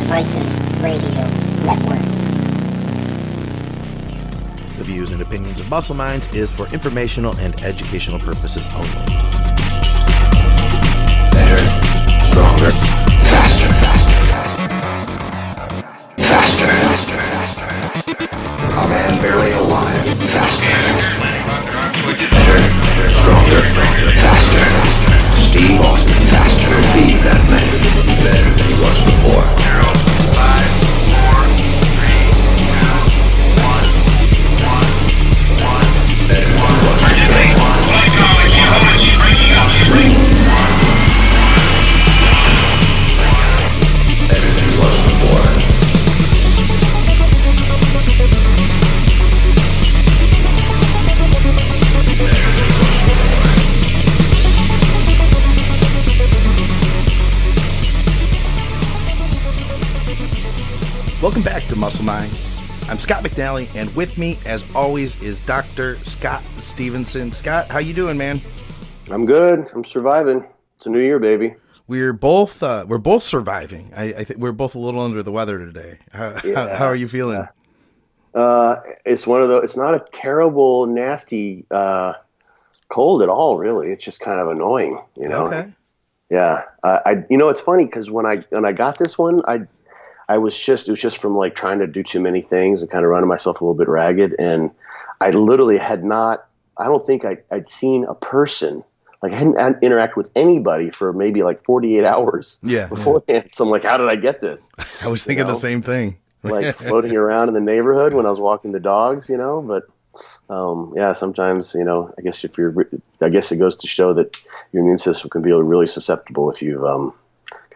Devices Radio Network. The views and opinions of Muscle Minds is for informational and educational purposes only. Better, stronger, faster. A man barely alive, faster. Better, stronger, faster. Steve Austin, faster. Be that man. Better than he was before. 5, Welcome back to Muscle Minds. I'm Scott McNally, and with me, as always, is Dr. Scott Stevenson. Scott, how you doing, man? I'm good. I'm surviving. It's a new year, baby. We're both surviving. I think we're both a little under the weather today. How are you feeling? It's one of those. It's not a terrible, nasty cold at all. Really, it's just kind of annoying. You know. Okay. Yeah. It's funny because when I got this one, it was just from like trying to do too many things and kind of running myself a little bit ragged. And I literally I don't think I'd seen a person, like I hadn't interacted with anybody for maybe like 48 hours beforehand. Yeah. So I'm like, how did I get this? I was thinking the same thing. Like floating around in the neighborhood when I was walking the dogs, but sometimes, I guess it goes to show that your immune system can be really susceptible if you've kind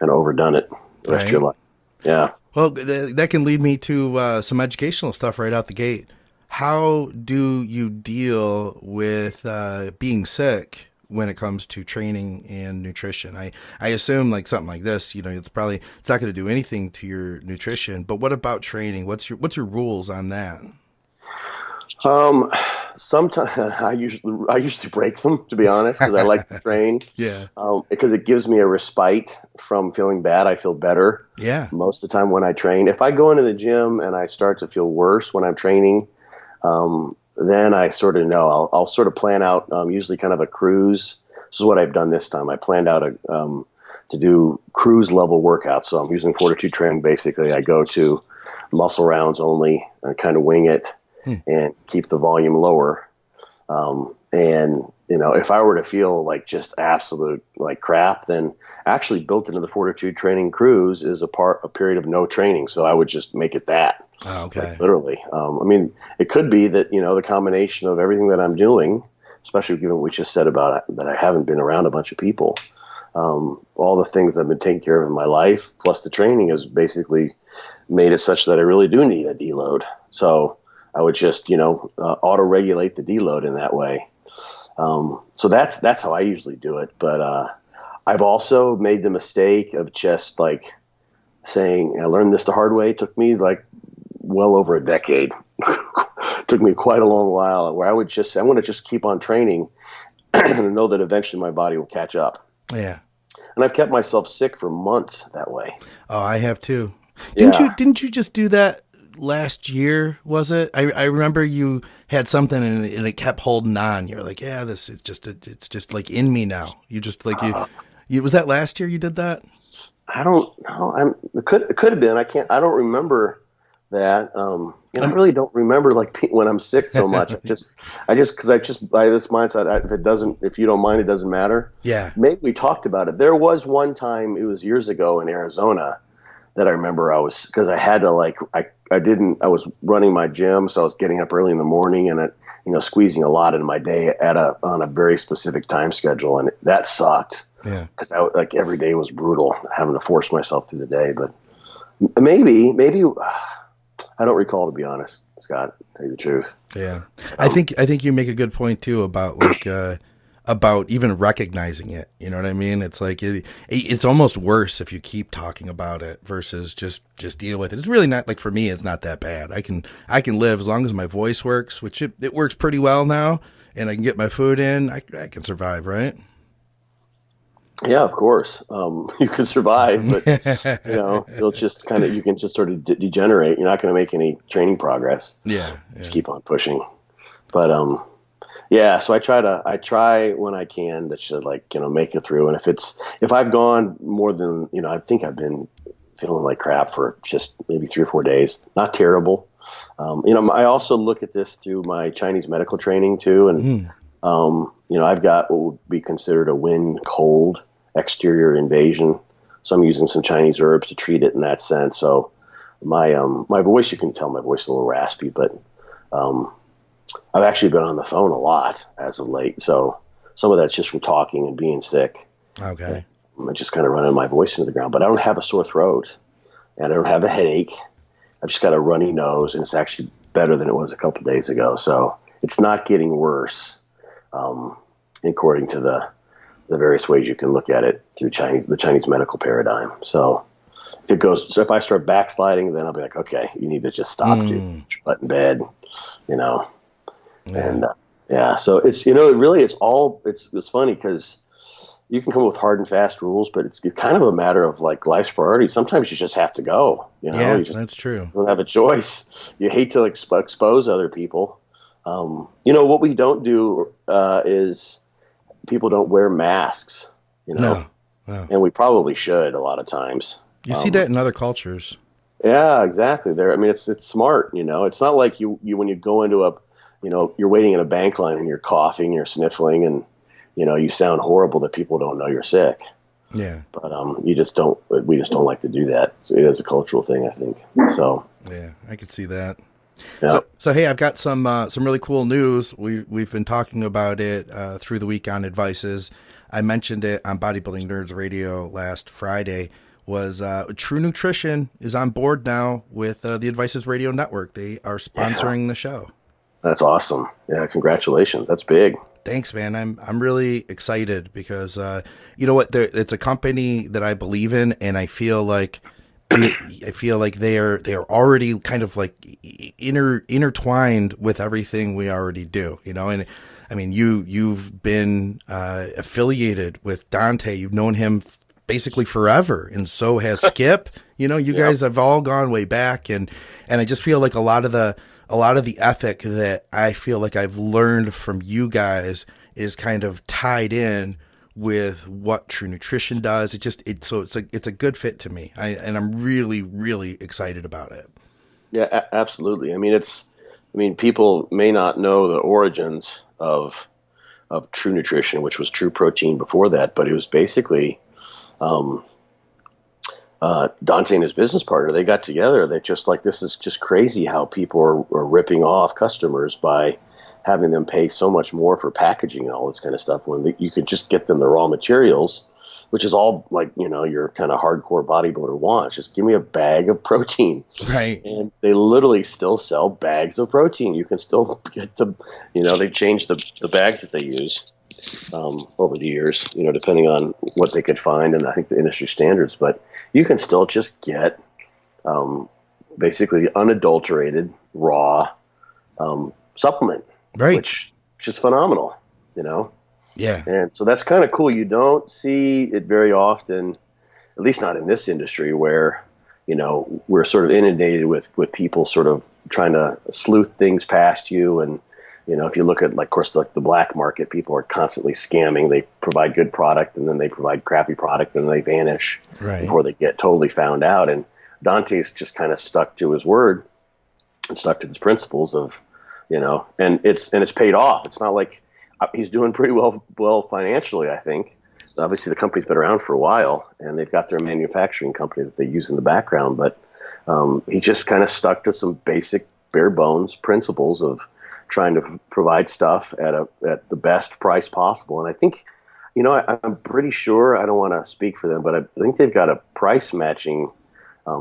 of overdone it the rest of your life. Yeah. Well, that can lead me to some educational stuff right out the gate. How do you deal with being sick when it comes to training and nutrition? I assume like something like this, it's not going to do anything to your nutrition, but what about training? What's your rules on that? Sometimes I usually break them, to be honest, because I like to train. Yeah. Because it gives me a respite from feeling bad. I feel better. Yeah. Most of the time when I train, if I go into the gym and I start to feel worse when I'm training, then I sort of know I'll sort of plan out, usually kind of a cruise. This is what I've done this time. I planned out to do cruise level workouts. So I'm using fortitude training. Basically, I go to muscle rounds only and kind of wing it. And keep the volume lower. If I were to feel like just absolute like crap, then actually built into the fortitude training cruise is a period of no training. So I would just make it that. Oh, okay. Like, literally. It could be that, the combination of everything that I'm doing, especially given what we just said about that I haven't been around a bunch of people, all the things I've been taking care of in my life, plus the training has basically made it such that I really do need a deload. So I would just, auto-regulate the deload in that way. So that's how I usually do it. But I've also made the mistake of just like saying, I learned this the hard way. It took me like well over a decade. Took me quite a long while where I want to just keep on training and know that eventually my body will catch up. Yeah. And I've kept myself sick for months that way. Oh, I have too. Yeah. Didn't you just do that last year, was it? I remember you had something and it kept holding on. You're like, yeah, it's just like in me now. You just like you was that last year you did that? I don't know. It could have been. I don't remember that. I really don't remember like when I'm sick so much. I just by this mindset, if you don't mind, it doesn't matter. Yeah. Maybe we talked about it. There was one time, it was years ago in Arizona, that I remember because I had to I was running my gym, so I was getting up early in the morning and squeezing a lot in my day on a very specific time schedule, and that sucked. Yeah. Because every day was brutal, having to force myself through the day. But maybe I don't recall, to be honest, Scott. To tell you the truth. Yeah, I think you make a good point too about about even recognizing it. You know what I mean? It's like it's almost worse if you keep talking about it versus just deal with it. It's really not, like, for me, it's not that bad. I can live as long as my voice works, which it works pretty well now, and I can get my food in. I can survive, right? Yeah, of course. You can survive, but you'll just kind of, you can just sort of degenerate. You're not going to make any training progress. Yeah, Just keep on pushing. But yeah. So I try when I can to just make it through. And if I've gone more than I think I've been feeling like crap for just maybe 3 or 4 days. Not terrible. I also look at this through my Chinese medical training too, and I've got what would be considered a wind cold exterior invasion. So I'm using some Chinese herbs to treat it in that sense. So my voice, you can tell my voice is a little raspy, but I've actually been on the phone a lot as of late. So some of that's just from talking and being sick. Okay. I'm just kind of running my voice into the ground, but I don't have a sore throat and I don't have a headache. I've just got a runny nose, and it's actually better than it was a couple of days ago. So it's not getting worse, according to the various ways you can look at it through the Chinese medical paradigm. So if I start backsliding, then I'll be like, okay, you need to just stop, dude. Put your butt in bed, Yeah. and so it's, it's funny because you can come up with hard and fast rules, but it's kind of a matter of like life's priority. Sometimes you just have to go, Yeah, you just that's true. don't have a choice. You hate to expose other people. What we don't do is people don't wear masks, No. and we probably should a lot of times. You see that in other cultures. Yeah, exactly. It's smart. It's not like you when you go into you're waiting in a bank line and you're coughing, you're sniffling, and you sound horrible that people don't know you're sick. Yeah. But we just don't like to do that. It is a cultural thing, I think. So Yeah, I could see that. yeah. So hey, I've got some really cool news. We've been talking about it through the week on Advices. I mentioned it on Bodybuilding Nerds Radio last Friday. Was True Nutrition is on board now with the Advices Radio Network. They are sponsoring the show. That's awesome. Yeah, congratulations. That's big. Thanks, man. I'm really excited because you know what? It's a company that I believe in, and I feel like they are already kind of like intertwined with everything we already do. And I mean, you've been affiliated with Dante. You've known him basically forever, and so has Skip. You guys have all gone way back, and I just feel like a lot of the ethic that I feel like I've learned from you guys is kind of tied in with what True Nutrition does. It's a good fit to me. And I'm really, really excited about it. Yeah, absolutely. I mean, people may not know the origins of True Nutrition, which was True Protein before that, but it was basically Dante and his business partner. They got together. They just this is just crazy how people are ripping off customers by having them pay so much more for packaging and all this kind of stuff when you could just get them the raw materials, which is all your kind of hardcore bodybuilder wants. Just give me a bag of protein. Right. And they literally still sell bags of protein. You can still get they changed the bags that they use over the years, depending on what they could find and I think the industry standards, but you can still just get basically unadulterated raw supplement. Right. Which is phenomenal, Yeah. And so that's kind of cool. You don't see it very often, at least not in this industry, where, we're sort of inundated with people sort of trying to sleuth things past you. And, if you look at, of course, the black market, people are constantly scamming. They provide good product and then they provide crappy product and they vanish before they get totally found out. And Dante's just kind of stuck to his word and stuck to his principles of, and it's paid off. It's not like he's doing pretty well financially, I think. Obviously, the company's been around for a while, and they've got their manufacturing company that they use in the background. But he just kind of stuck to some basic, bare bones principles of trying to provide stuff at the best price possible. And I think, I'm pretty sure, I don't want to speak for them, but I think they've got a price matching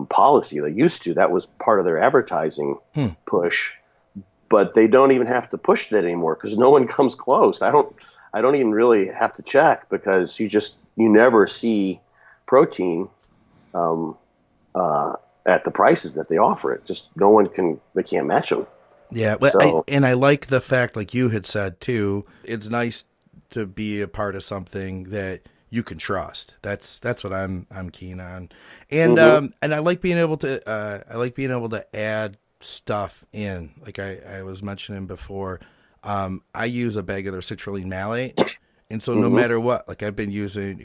policy. They used to. That was part of their advertising push. But they don't even have to push that anymore because no one comes close. I don't even really have to check because you never see protein at the prices that they offer it. Just they can't match them. Yeah, but So, I like the fact, like you had said too, it's nice to be a part of something that you can trust. That's what I'm keen on. And and I like being able to add stuff in. Like I was mentioning before, I use a bag of their citrulline malate. And so no matter what, like I've been using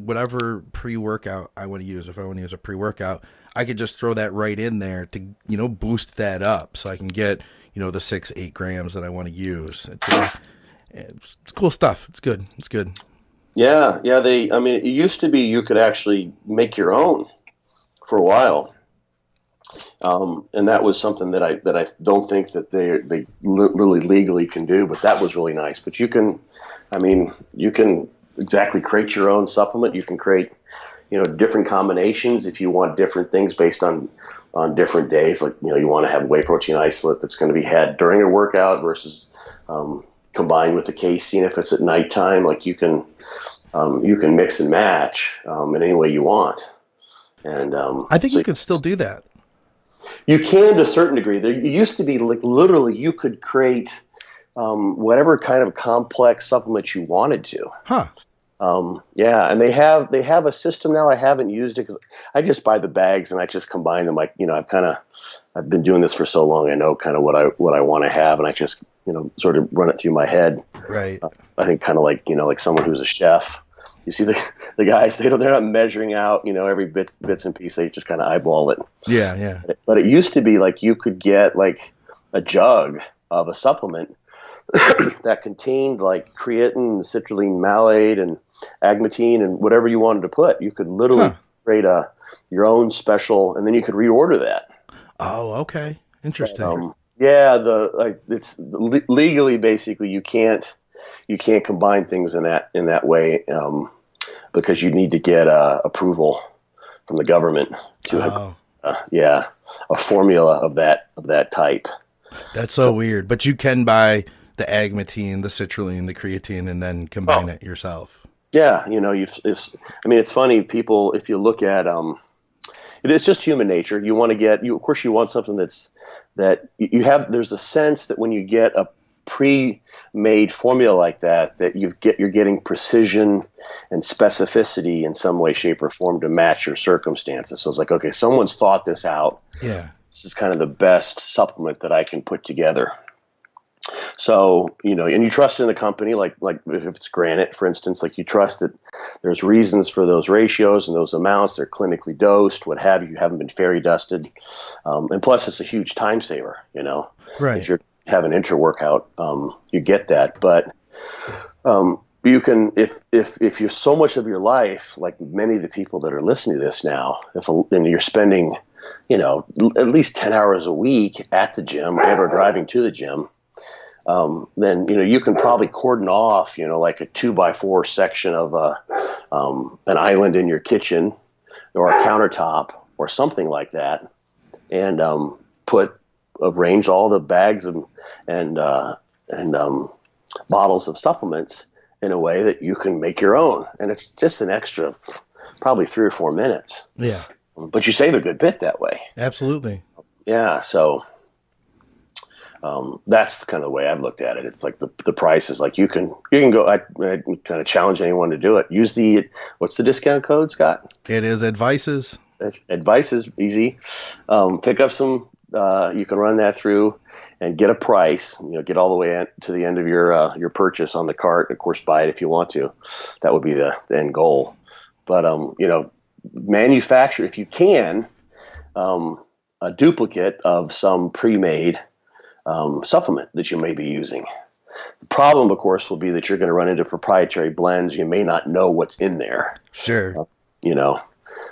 whatever pre-workout I want to use. If I want to use a pre-workout, I could just throw that right in there to, boost that up so I can get, the 6-8 grams that I want to use. It's cool stuff. It's good. It's good. Yeah. It used to be you could actually make your own for a while. And that was something that I don't think that they really legally can do, but that was really nice. But you can exactly create your own supplement. You can create, different combinations if you want different things based on different days. Like, you want to have whey protein isolate that's going to be had during a workout versus combined with the casein if it's at nighttime. Like you can mix and match in any way you want. And I think you could still do that. You can to a certain degree. There used to be like literally you could create whatever kind of complex supplement you wanted to. Huh. Yeah, and they have a system now. I haven't used it because I just buy the bags and I just combine them. Like, I've been doing this for so long. I know kind of what I want to have, and I just sort of run it through my head. Right. I think kind of like like someone who's a chef. You see the guys, they're not measuring out every bits and pieces. They just kind of eyeball it. Yeah. But it used to be like you could get like a jug of a supplement that contained like creatine, citrulline malate, and agmatine, and whatever you wanted to put. You could literally create your own special, and then you could reorder that. Oh, okay, interesting. It's legally basically you can't combine things in that way because you need to get approval from the government to have a formula of that type. That's so weird, but you can buy the agmatine, the citrulline, the creatine, and then combine it yourself. Yeah, it's funny. People, if you look at it is just human nature. You want to of course, you want something that you have. There's a sense that when you get a pre-made formula like that you're getting precision and specificity in some way, shape, or form to match your circumstances. So it's like, okay, someone's thought this out. Yeah, this is kind of the best supplement that I can put together. So, and you trust in the company, like if it's Granite, for instance, like you trust that there's reasons for those ratios and those amounts. They're clinically dosed, what have you. You haven't been fairy dusted. And plus it's a huge time saver, Right. If you're having intra-workout, you get that. But you can, if you're so much of your life, like many of the people that are listening to this now, and you're spending, at least 10 hours a week at the gym and or driving to the gym, then you can probably cordon off like a 2x4 section of an island in your kitchen or a countertop or something like that, and arrange all the bags and bottles of supplements in a way that you can make your own, and it's just an extra probably 3 or 4 minutes. Yeah, but you save a good bit that way. Absolutely. Yeah, so. That's kind of the way I've looked at it. It's like the price is like you can go. I kind of challenge anyone to do it. Use what's the discount code, Scott? It is Advices. Advice is easy. Pick up some. You can run that through and get a price. Get all the way to the end of your purchase on the cart. And of course, buy it if you want to. That would be the end goal. But manufacture if you can a duplicate of some pre-made supplement that you may be using. The problem, of course, will be that you're going to run into proprietary blends. You may not know what's in there. Sure.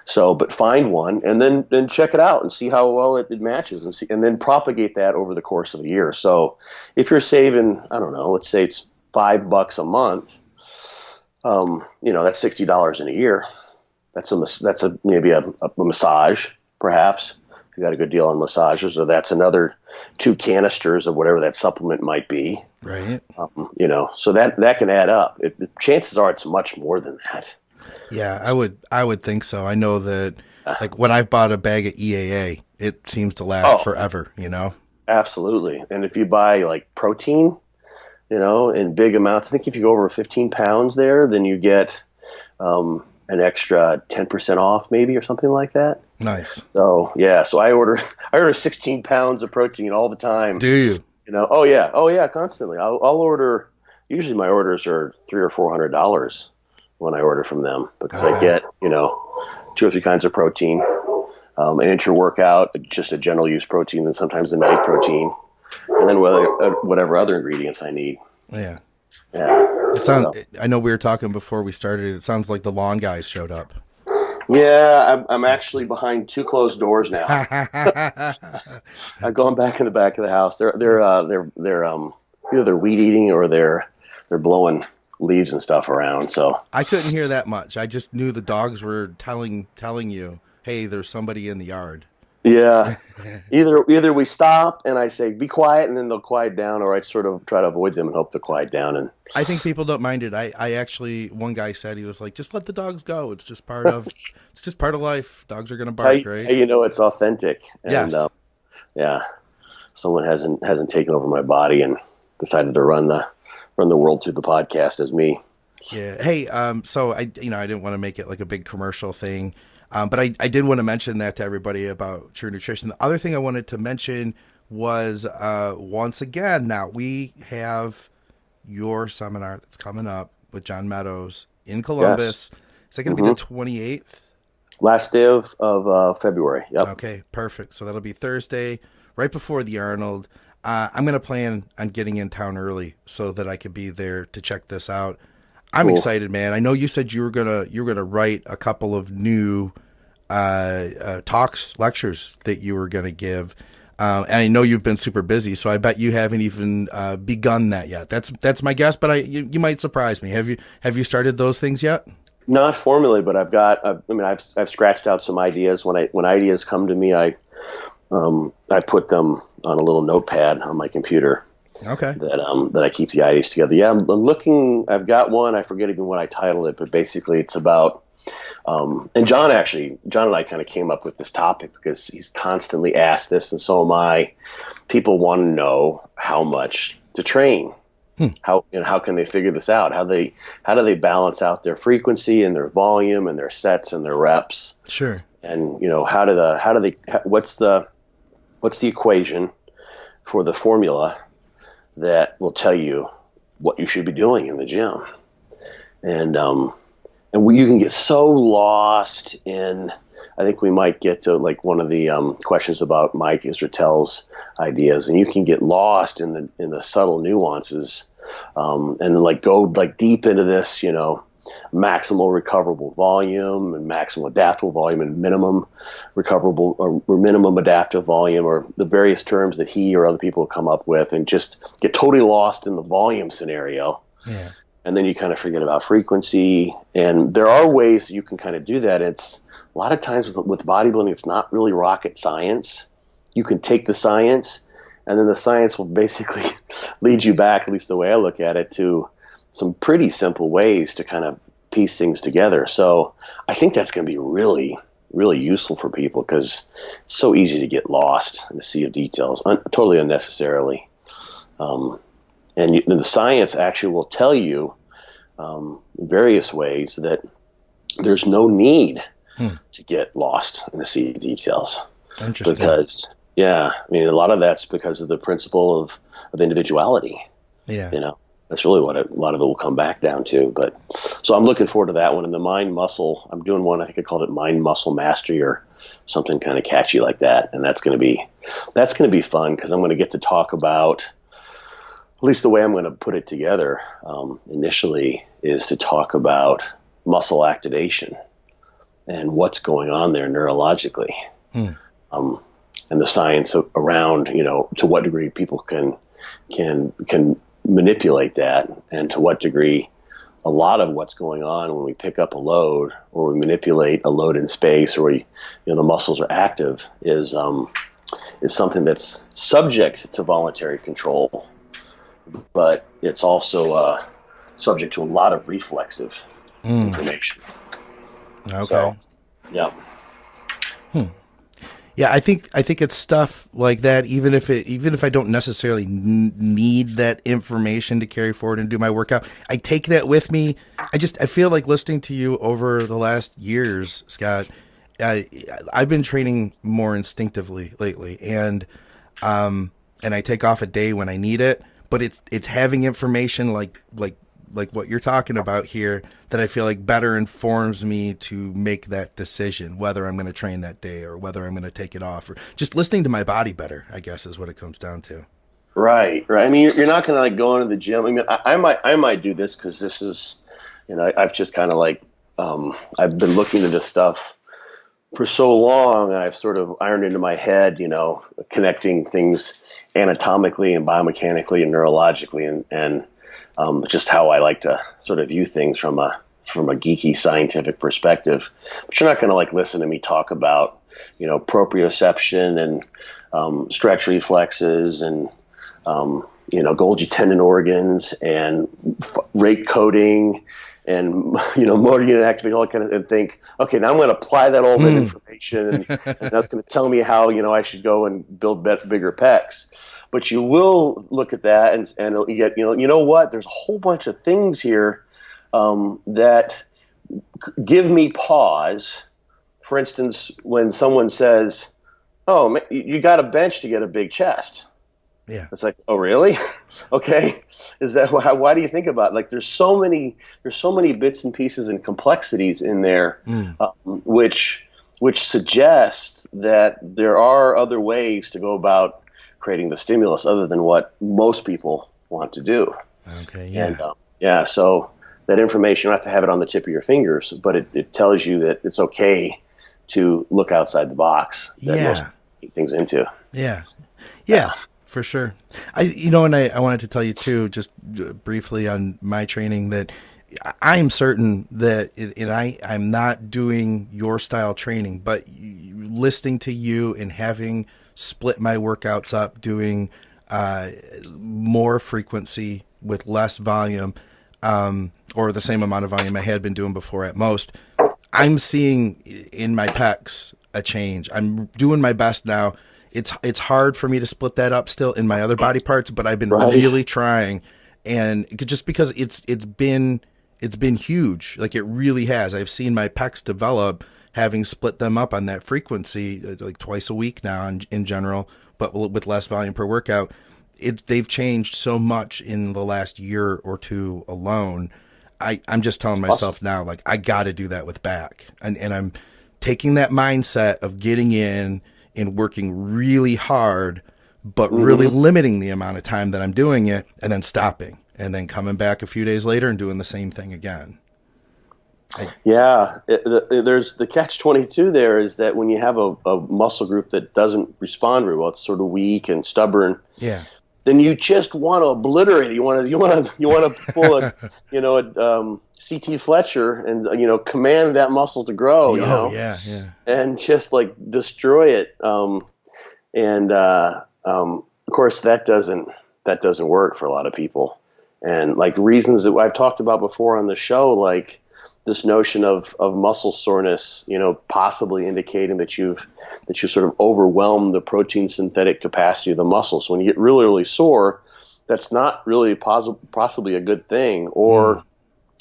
So, but find one and then check it out and see how well it matches and then propagate that over the course of a year. So if you're saving, I don't know, let's say it's $5 a month, that's $60 in a year. That's maybe a massage, perhaps. If you got a good deal on massages, or that's another 2 canisters of whatever that supplement might be. Right. So that can add up. Chances are it's much more than that. Yeah, I would think so. I know that like when I've bought a bag of EAA, it seems to last forever, Absolutely. And if you buy like protein, in big amounts, I think if you go over 15 pounds there, then you get an extra 10% off maybe or something like that. Nice. So yeah, so I order 16 pounds of protein all the time. Do you? Oh yeah, constantly. I'll order. Usually my orders are $300 or $400 when I order from them because I get 2 or 3 kinds of protein, an intra-workout, just a general use protein, and sometimes a night protein, and then whatever other ingredients I need. Yeah. Yeah. I know we were talking before we started. It sounds like the lawn guys showed up. Yeah, I'm actually behind 2 closed doors now. I'm going back in the back of the house. They're either they're weed eating or they're blowing leaves and stuff around. So I couldn't hear that much. I just knew the dogs were telling you, "Hey, there's somebody in the yard." Yeah. Either we stop and I say, be quiet, and then they'll quiet down, or I sort of try to avoid them and hope they'll quiet down. And I think people don't mind it. I actually, one guy said, he was like, just let the dogs go. It's just part of life. Dogs are going to bark, right? It's authentic. Yes. And, yeah. Someone hasn't taken over my body and decided to run the world through the podcast as me. Yeah. Hey, so I didn't want to make it like a big commercial thing. But I did want to mention that to everybody about True Nutrition. The other thing I wanted to mention was, once again, now we have your seminar that's coming up with John Meadows in Columbus. Yes. Is that going to be the 28th? Last day of February. Yep. Okay, perfect. So that'll be Thursday, right before the Arnold. I'm going to plan on getting in town early so that I could be there to check this out. I'm excited, man. I know you said you were gonna write a couple of new lectures that you were gonna give, and I know you've been super busy, so I bet you haven't even begun that yet. That's my guess, but you might surprise me. Have you started those things yet? Not formally, but I've scratched out some ideas. When ideas come to me, I put them on a little notepad on my computer. Okay. That I keep the ideas together. Yeah, I'm looking. I've got one. I forget even what I titled it, but basically it's about. And John and I kind of came up with this topic because he's constantly asked this, and so am I. People want to know how much to train. How can they figure this out? How do they balance out their frequency and their volume and their sets and their reps? Sure. And what's the equation for the formula that will tell you what you should be doing in the gym. And you can get so lost in, I think we might get to like one of the questions about Mike Israel's ideas, and you can get lost in the subtle nuances, and like go like deep into this, maximal recoverable volume and maximal adaptable volume and minimum recoverable or minimum adaptive volume, or the various terms that he or other people have come up with, and just get totally lost in the volume scenario. Yeah. And then you kind of forget about frequency. And there are ways you can kind of do that. It's a lot of times with bodybuilding, it's not really rocket science. You can take the science, and then the science will basically lead you back, at least the way I look at it, to some pretty simple ways to kind of piece things together. So I think that's going to be really, really useful for people because it's so easy to get lost in the sea of details, totally unnecessarily. And the science actually will tell you in various ways that there's no need to get lost in the sea of details. Interesting. Because, a lot of that's because of the principle of individuality. Yeah. That's really what a lot of it will come back down to. But so I'm looking forward to that one. And the mind muscle, I'm doing one, I think I called it mind muscle mastery or something kind of catchy like that. And that's going to be fun because I'm going to get to talk about, at least the way I'm going to put it together initially is to talk about muscle activation and what's going on there neurologically. And the science around, to what degree people can manipulate that, and to what degree a lot of what's going on when we pick up a load or we manipulate a load in space, or the muscles are active, is something that's subject to voluntary control, but it's also subject to a lot of reflexive information. Okay. So, yeah. Yeah, I think it's stuff like that. Even if I don't necessarily need that information to carry forward and do my workout, I take that with me. I feel like listening to you over the last years, Scott. I've been training more instinctively lately, and I take off a day when I need it. But it's having information like what you're talking about here that I feel like better informs me to make that decision, whether I'm going to train that day or whether I'm going to take it off, or just listening to my body better, I guess is what it comes down to. Right. I mean, you're not going to like go into the gym. I mean, I might do this because this is, I've just kind of like, I've been looking at this stuff for so long, and I've sort of ironed into my head, connecting things anatomically and biomechanically and neurologically, and just how I like to sort of view things from a geeky scientific perspective. But you're not going to like listen to me talk about, proprioception and stretch reflexes and Golgi tendon organs and rate coding and motor unit activation, all that kind of, and think, okay, now I'm going to apply that all that information, and that's going to tell me how I should go and build bigger pecs. But you will look at that and you get, what? There's a whole bunch of things here that give me pause. For instance, when someone says, "Oh, you got a bench to get a big chest," Yeah, it's like, "Oh, really? Okay." Is that why do you think about it? Like, there's so many bits and pieces and complexities in there, which suggest that there are other ways to go about creating the stimulus other than what most people want to do. Okay, yeah. And so that information, you don't have to have it on the tip of your fingers, but it tells you that it's okay to look outside the box that most people get things into. Yeah, for sure. I wanted to tell you too, just briefly on my training, that I'm certain that, and I'm not doing your style training, but listening to you and having split my workouts up, doing more frequency with less volume, or the same amount of volume I had been doing before at most, I'm seeing in my pecs a change. I'm doing my best now. It's hard for me to split that up still in my other body parts, but I've been really trying, and just because it's been huge, like it really has. I've seen my pecs develop, having split them up on that frequency like twice a week now in general, but with less volume per workout. They've changed so much in the last year or two alone. I'm just telling myself now, like, I got to do that with back. And I'm taking that mindset of getting in and working really hard, but really limiting the amount of time that I'm doing it, and then stopping, and then coming back a few days later and doing the same thing again. There's the catch-22 there is that when you have a muscle group that doesn't respond very well, it's sort of weak and stubborn. Yeah. Then you just want to obliterate it. You want to pull a CT Fletcher and command that muscle to grow. And just like destroy it. Of course that doesn't work for a lot of people. And like reasons that I've talked about before on the show, like this notion of muscle soreness, possibly indicating that you sort of overwhelmed the protein synthetic capacity of the muscle. So when you get really, really sore, that's not really possibly a good thing. Or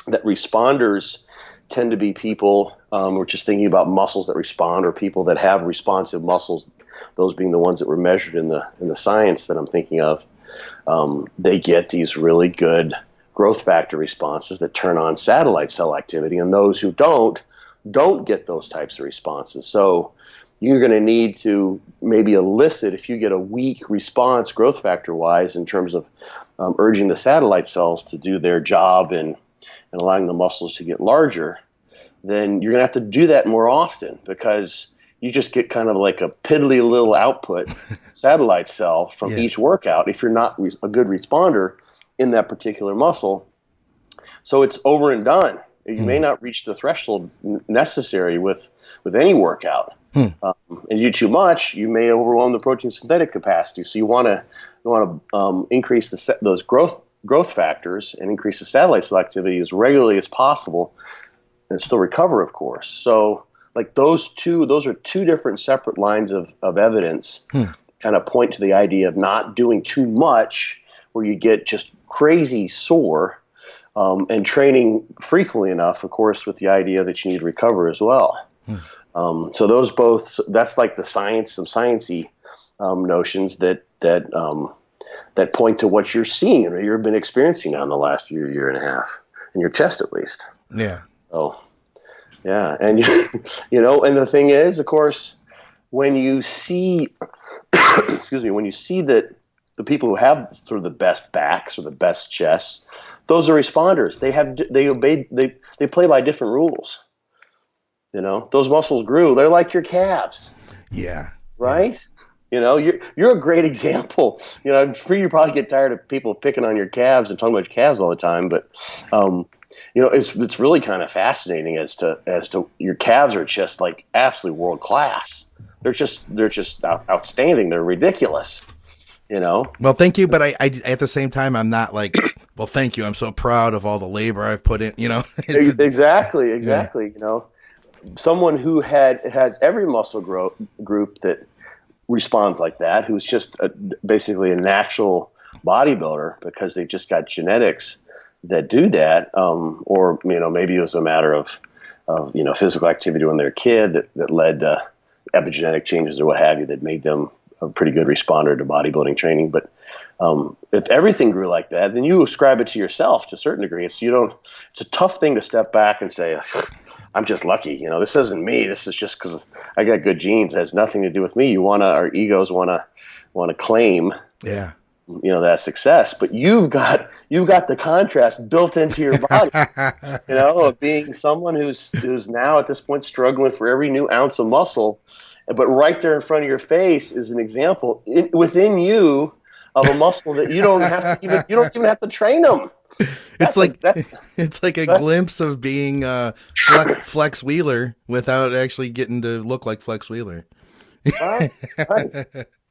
that responders tend to be people, we're just thinking about muscles that respond, or people that have responsive muscles, those being the ones that were measured in the science that I'm thinking of. They get these really good growth factor responses that turn on satellite cell activity, and those who don't get those types of responses. So you're going to need to maybe elicit, if you get a weak response growth factor wise in terms of urging the satellite cells to do their job and allowing the muscles to get larger, then you're going to have to do that more often, because you just get kind of like a piddly little output satellite cell from each workout if you're not a good responder in that particular muscle. So it's over and done. You may not reach the threshold necessary with any workout. And you do too much, you may overwhelm the protein synthetic capacity. So you want to increase those growth factors and increase the satellite cell activity as regularly as possible, and still recover, of course. So like those are two different separate lines of evidence kind of point to the idea of not doing too much where you get just crazy sore, and training frequently enough, of course, with the idea that you need to recover as well. So those both, that's like the science, some sciencey notions that point to what you're seeing or you've been experiencing now in the last year and a half, in your chest at least. Yeah. So, yeah. And, and the thing is, of course, when you see, excuse me, when you see that the people who have sort of the best backs or the best chests, those are responders. They play by different rules. Those muscles grew. They're like your calves. Yeah. Right? Yeah. You're a great example. I'm sure you probably get tired of people picking on your calves and talking about your calves all the time, but it's really kind of fascinating as to your calves are just like absolutely world class. They're just outstanding. They're ridiculous. Well, thank you, but I at the same time I'm not like, well, thank you. I'm so proud of all the labor I've put in. Exactly. Yeah. Someone who has every muscle group that responds like that, who's just basically a natural bodybuilder because they've just got genetics that do that, or maybe it was a matter of physical activity when they're a kid that led to epigenetic changes or what have you that made them a pretty good responder to bodybuilding training. But if everything grew like that, then you ascribe it to yourself to a certain degree. It's a tough thing to step back and say, I'm just lucky. This isn't me. This is just because I got good genes. It has nothing to do with me. Our egos want to claim, that success. But you've got the contrast built into your body, of being someone who's now at this point struggling for every new ounce of muscle. But right there in front of your face is an example within you of a muscle that you don't even have to train them. It's like a glimpse of being Flex Wheeler without actually getting to look like Flex Wheeler. Right.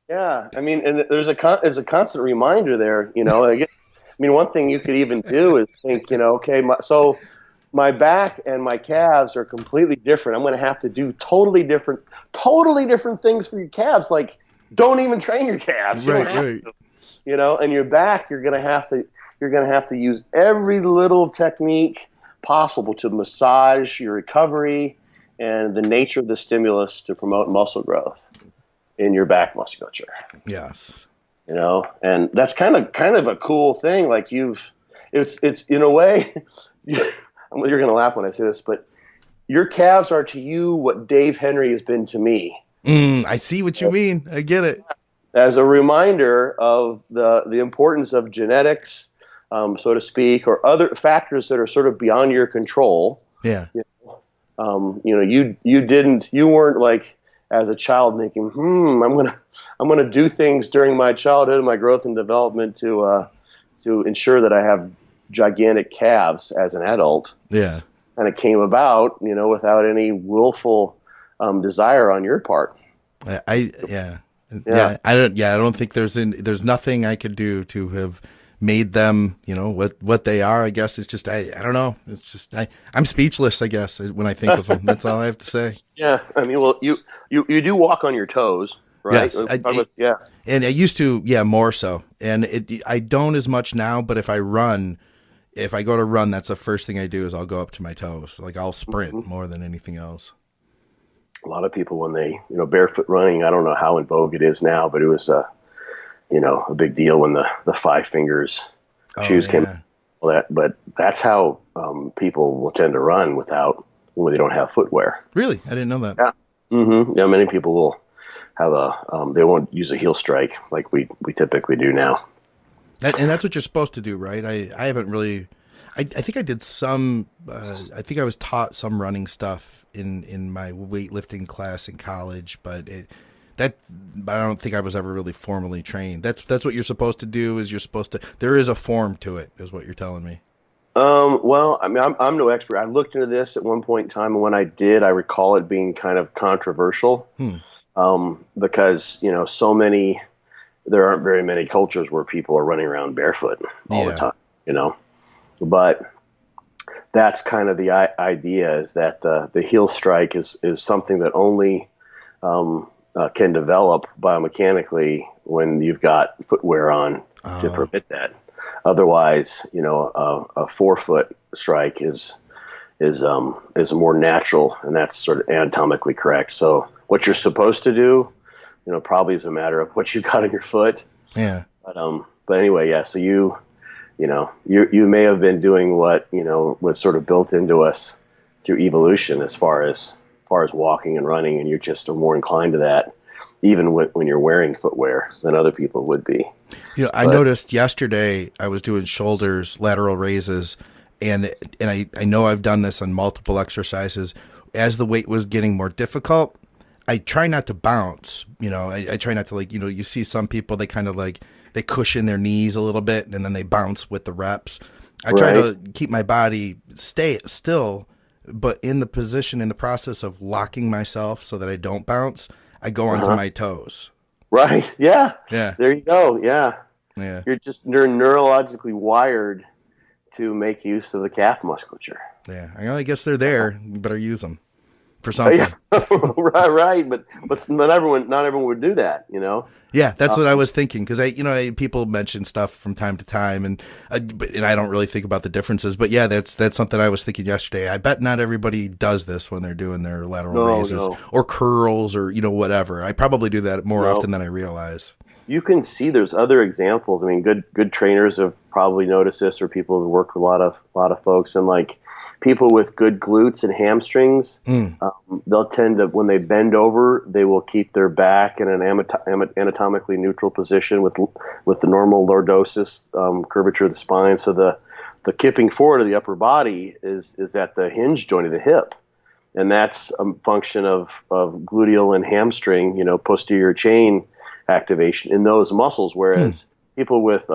Yeah, I mean, and there's a constant reminder there. One thing you could even do is think, okay, my back and my calves are completely different. I'm going to have to do totally different things for your calves. Like, don't even train your calves. You don't have to. And your back, you're going to have to use every little technique possible to massage your recovery and the nature of the stimulus to promote muscle growth in your back musculature. Yes. And that's kind of a cool thing. Like it's in a way, you're going to laugh when I say this, but your calves are to you what Dave Henry has been to me. I see what you mean. I get it. As a reminder of the importance of genetics, so to speak, or other factors that are sort of beyond your control. Yeah. You weren't like as a child thinking, I'm gonna do things during my childhood and my growth and development to ensure that I have gigantic calves as an adult. Yeah. And it came about, without any willful desire on your part. I don't think there's nothing I could do to have made them, what they are. I guess it's just, I don't know. It's just, I'm speechless, I guess, when I think of them. That's all I have to say. Yeah. I mean, well, you do walk on your toes, right? Yes, and I used to, more so. And I don't as much now, but if I go to run, that's the first thing I do is I'll go up to my toes. Like I'll sprint more than anything else. A lot of people when they, barefoot running, I don't know how in vogue it is now, but it was a big deal when the 5 fingers shoes came out. But that's how people will tend to run when they don't have footwear. Really? I didn't know that. Yeah. Mm-hmm. Yeah, many people will have they won't use a heel strike like we typically do now. And that's what you're supposed to do, right? I haven't really, I think I did some, I think I was taught some running stuff in my weightlifting class in college, but I don't think I was ever really formally trained. That's what you're supposed to do. There is a form to it, is what you're telling me. Well, I mean, I'm no expert. I looked into this at one point in time, and when I did, I recall it being kind of controversial, because there aren't very many cultures where people are running around barefoot all the time, But that's kind of the idea, is that the heel strike is something that only can develop biomechanically when you've got footwear on to permit that. Otherwise, a forefoot strike is more natural, and that's sort of anatomically correct. So what you're supposed to do, probably is a matter of what you got on your foot. Yeah. But anyway, yeah. So you may have been doing what was sort of built into us through evolution, as far as walking and running, and you're just more inclined to that, even when you're wearing footwear, than other people would be. I noticed yesterday I was doing shoulders, lateral raises, and I know I've done this on multiple exercises. As the weight was getting more difficult, I try not to bounce. I try not to, you see some people, they kind of they cushion their knees a little bit and then they bounce with the reps. I try to keep my body stay still, but in the process of locking myself so that I don't bounce, I go onto my toes. Right. Yeah. Yeah. There you go. Yeah. Yeah. You're neurologically wired to make use of the calf musculature. Yeah. I guess they're there. You better use them for something. Right. But not everyone would do that, Yeah, that's what I was thinking, because people mention stuff from time to time, and I don't really think about the differences. But yeah, that's something I was thinking yesterday. I bet not everybody does this when they're doing their lateral raises or curls or whatever. I probably do that more often than I realize. You can see there's other examples. I mean, good trainers have probably noticed this, or people who work with a lot of folks, and people with good glutes and hamstrings, they'll tend to, when they bend over, they will keep their back in an anatomically neutral position with the normal lordosis, curvature of the spine. So the kipping forward of the upper body is at the hinge joint of the hip, and that's a function of gluteal and hamstring, posterior chain activation in those muscles. Whereas people with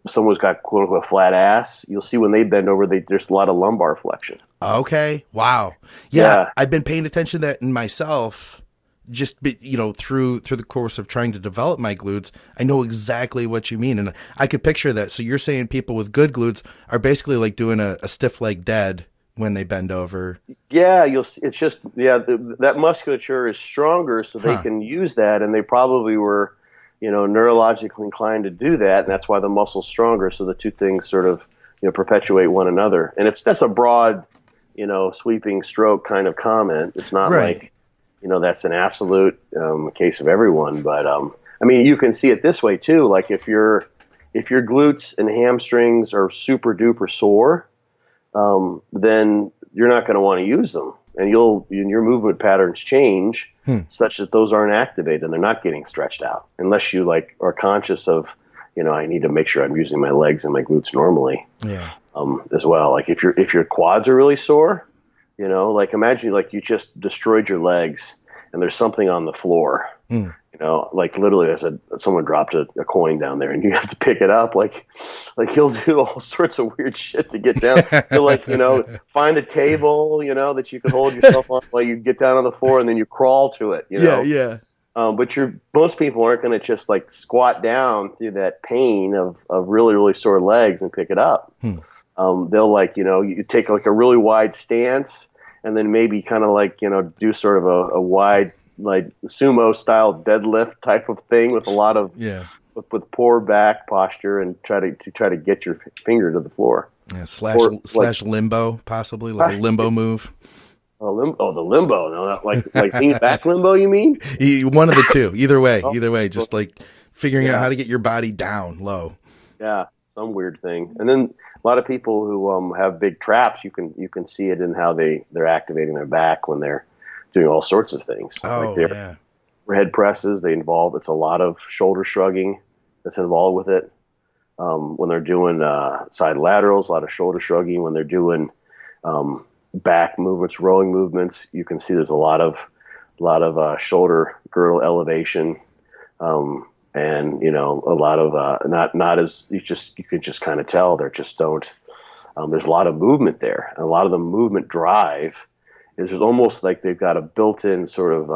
someone's got quote unquote a flat ass, you'll see when they bend over, there's a lot of lumbar flexion. Okay. Wow. Yeah. I've been paying attention to that in myself, just, through the course of trying to develop my glutes. I know exactly what you mean. And I could picture that. So you're saying people with good glutes are basically doing a stiff leg dead when they bend over. Yeah. You'll see. It's just, that musculature is stronger, so they can use that. And they probably were, neurologically inclined to do that, and that's why the muscle's stronger. So the two things sort of, perpetuate one another. And that's a broad, sweeping stroke kind of comment. It's not that's an absolute case of everyone. But you can see it this way too. Like if your glutes and hamstrings are super duper sore, then you're not going to want to use them, and your movement patterns change such that those aren't activated and they're not getting stretched out, unless you are conscious of, I need to make sure I'm using my legs and my glutes normally. Yeah. As well. Like if your quads are really sore, imagine you just destroyed your legs and there's something on the floor. Literally someone dropped a coin down there and you have to pick it up. He'll do all sorts of weird shit to get down. He'll find a table, that you can hold yourself on while you get down on the floor, and then you crawl to it, Yeah. But most people aren't going to just squat down through that pain of really, really sore legs and pick it up. They'll you take a really wide stance, and then maybe kind of do sort of a wide sumo style deadlift type of thing with a lot of with poor back posture, and try to get your finger to the floor. Yeah, slash limbo, possibly a limbo move. The limbo. No, not like lean back limbo. You mean? One of the two. Either way. Just figuring out how to get your body down low. Yeah, some weird thing. And then a lot of people who have big traps, you can see it in how they're activating their back when they're doing all sorts of things. Head presses. It's a lot of shoulder shrugging that's involved with it. When they're doing side laterals, a lot of shoulder shrugging. When they're doing back movements, rowing movements, you can see there's a lot of shoulder girdle elevation, and a lot of not as you can just kind of tell there just don't. There's a lot of movement there, and a lot of the movement drive is almost like they've got a built-in sort of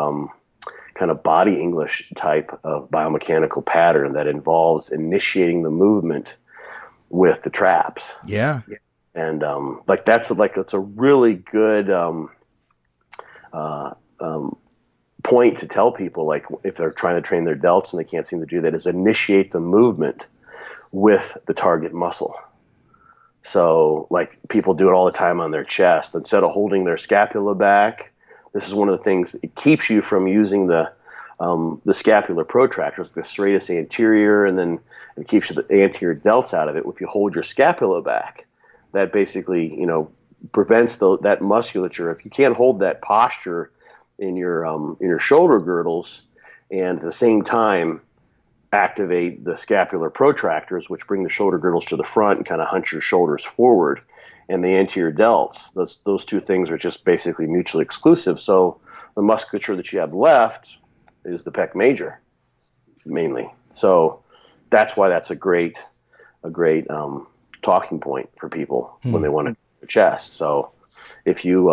kind of body English type of biomechanical pattern that involves initiating the movement with the traps. Yeah. And that's a really good point to tell people, like if they're trying to train their delts and they can't seem to do that, is initiate the movement with the target muscle. So like people do it all the time on their chest. Instead of holding their scapula back, this is one of the things that keeps you from using the scapular protractors, the serratus anterior, and then it keeps the anterior delts out of it. If you hold your scapula back, that basically, prevents that musculature. If you can't hold that posture in your shoulder girdles, and at the same time activate the scapular protractors, which bring the shoulder girdles to the front and kind of hunch your shoulders forward, and the anterior delts, those two things are just basically mutually exclusive. So the musculature that you have left is the pec major, mainly. So that's why that's a great talking point for people when they want to do their chest. So if you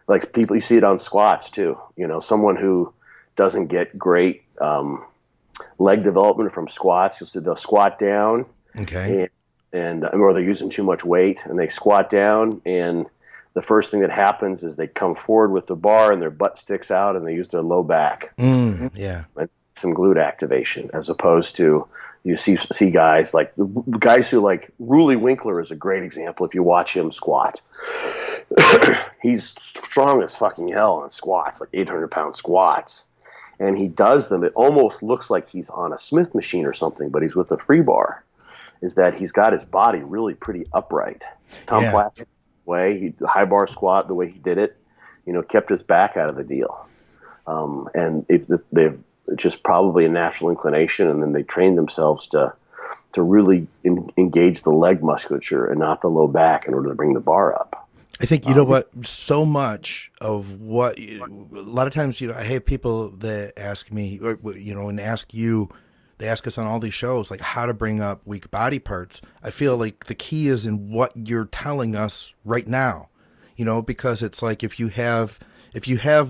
like people, you see it on squats too. Someone who doesn't get great leg development from squats, you'll see they'll squat down, okay, and or they're using too much weight, and they squat down, and the first thing that happens is they come forward with the bar and their butt sticks out, and they use their low back. Yeah, some glute activation, as opposed to you see guys like the guys who, like Ruli Winkler is a great example. If you watch him squat, he's strong as fucking hell on squats, like 800-pound squats. And he does them. It almost looks like he's on a Smith machine or something, but he's with a free bar. Is that he's got his body really pretty upright. Tom Platz, the high bar squat, the way he did it, kept his back out of the deal. And if they've just probably a natural inclination, and then they train themselves to really engage the leg musculature and not the low back in order to bring the bar up. I think, you know what, so much of what, a lot of times, I have people that ask me, or, and ask you, they ask us on all these shows, like how to bring up weak body parts. I feel like the key is in what you're telling us right now, because it's like if you have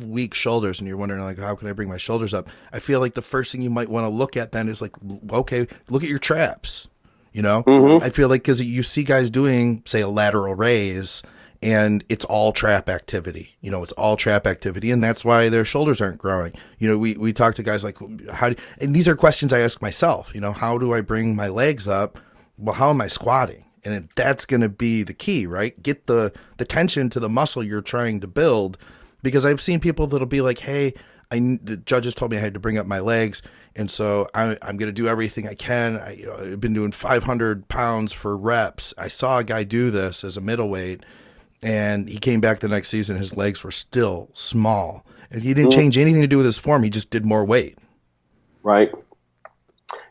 weak shoulders and you're wondering, like, how can I bring my shoulders up? I feel like the first thing you might want to look at then is like, okay, look at your traps, I feel like because you see guys doing, say, a lateral raise, and it's all trap activity, and that's why their shoulders aren't growing. We talk to guys like, and these are questions I ask myself, how do I bring my legs up? Well, how am I squatting? And that's going to be the key, right? Get the tension to the muscle you're trying to build, because I've seen people that'll be like, hey, the judges told me I had to bring up my legs, and so I'm going to do everything I can. I've been doing 500 pounds for reps. I saw a guy do this as a middleweight, and he came back the next season. His legs were still small, and he didn't change anything to do with his form. He just did more weight. Right.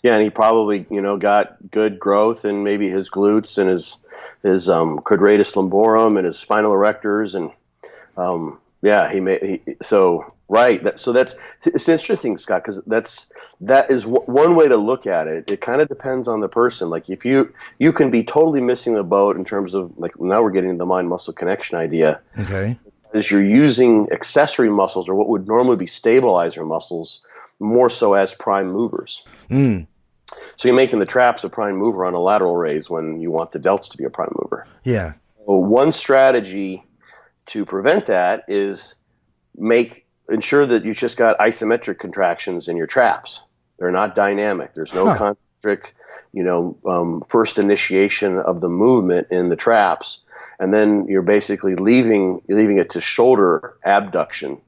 Yeah, and he probably got good growth in maybe his glutes and his quadratus lumborum and his spinal erectors, and it's interesting, Scott, because that is one way to look at it. It kind of depends on the person. Like if you can be totally missing the boat in terms of, like, now we're getting the mind muscle connection idea. Okay. Is you're using accessory muscles, or what would normally be stabilizer muscles, more so as prime movers. So you're making the traps a prime mover on a lateral raise when you want the delts to be a prime mover. Yeah. So one strategy to prevent that is ensure that you just got isometric contractions in your traps. They're not dynamic. There's no concentric, first initiation of the movement in the traps, and then you're basically leaving it to shoulder abduction,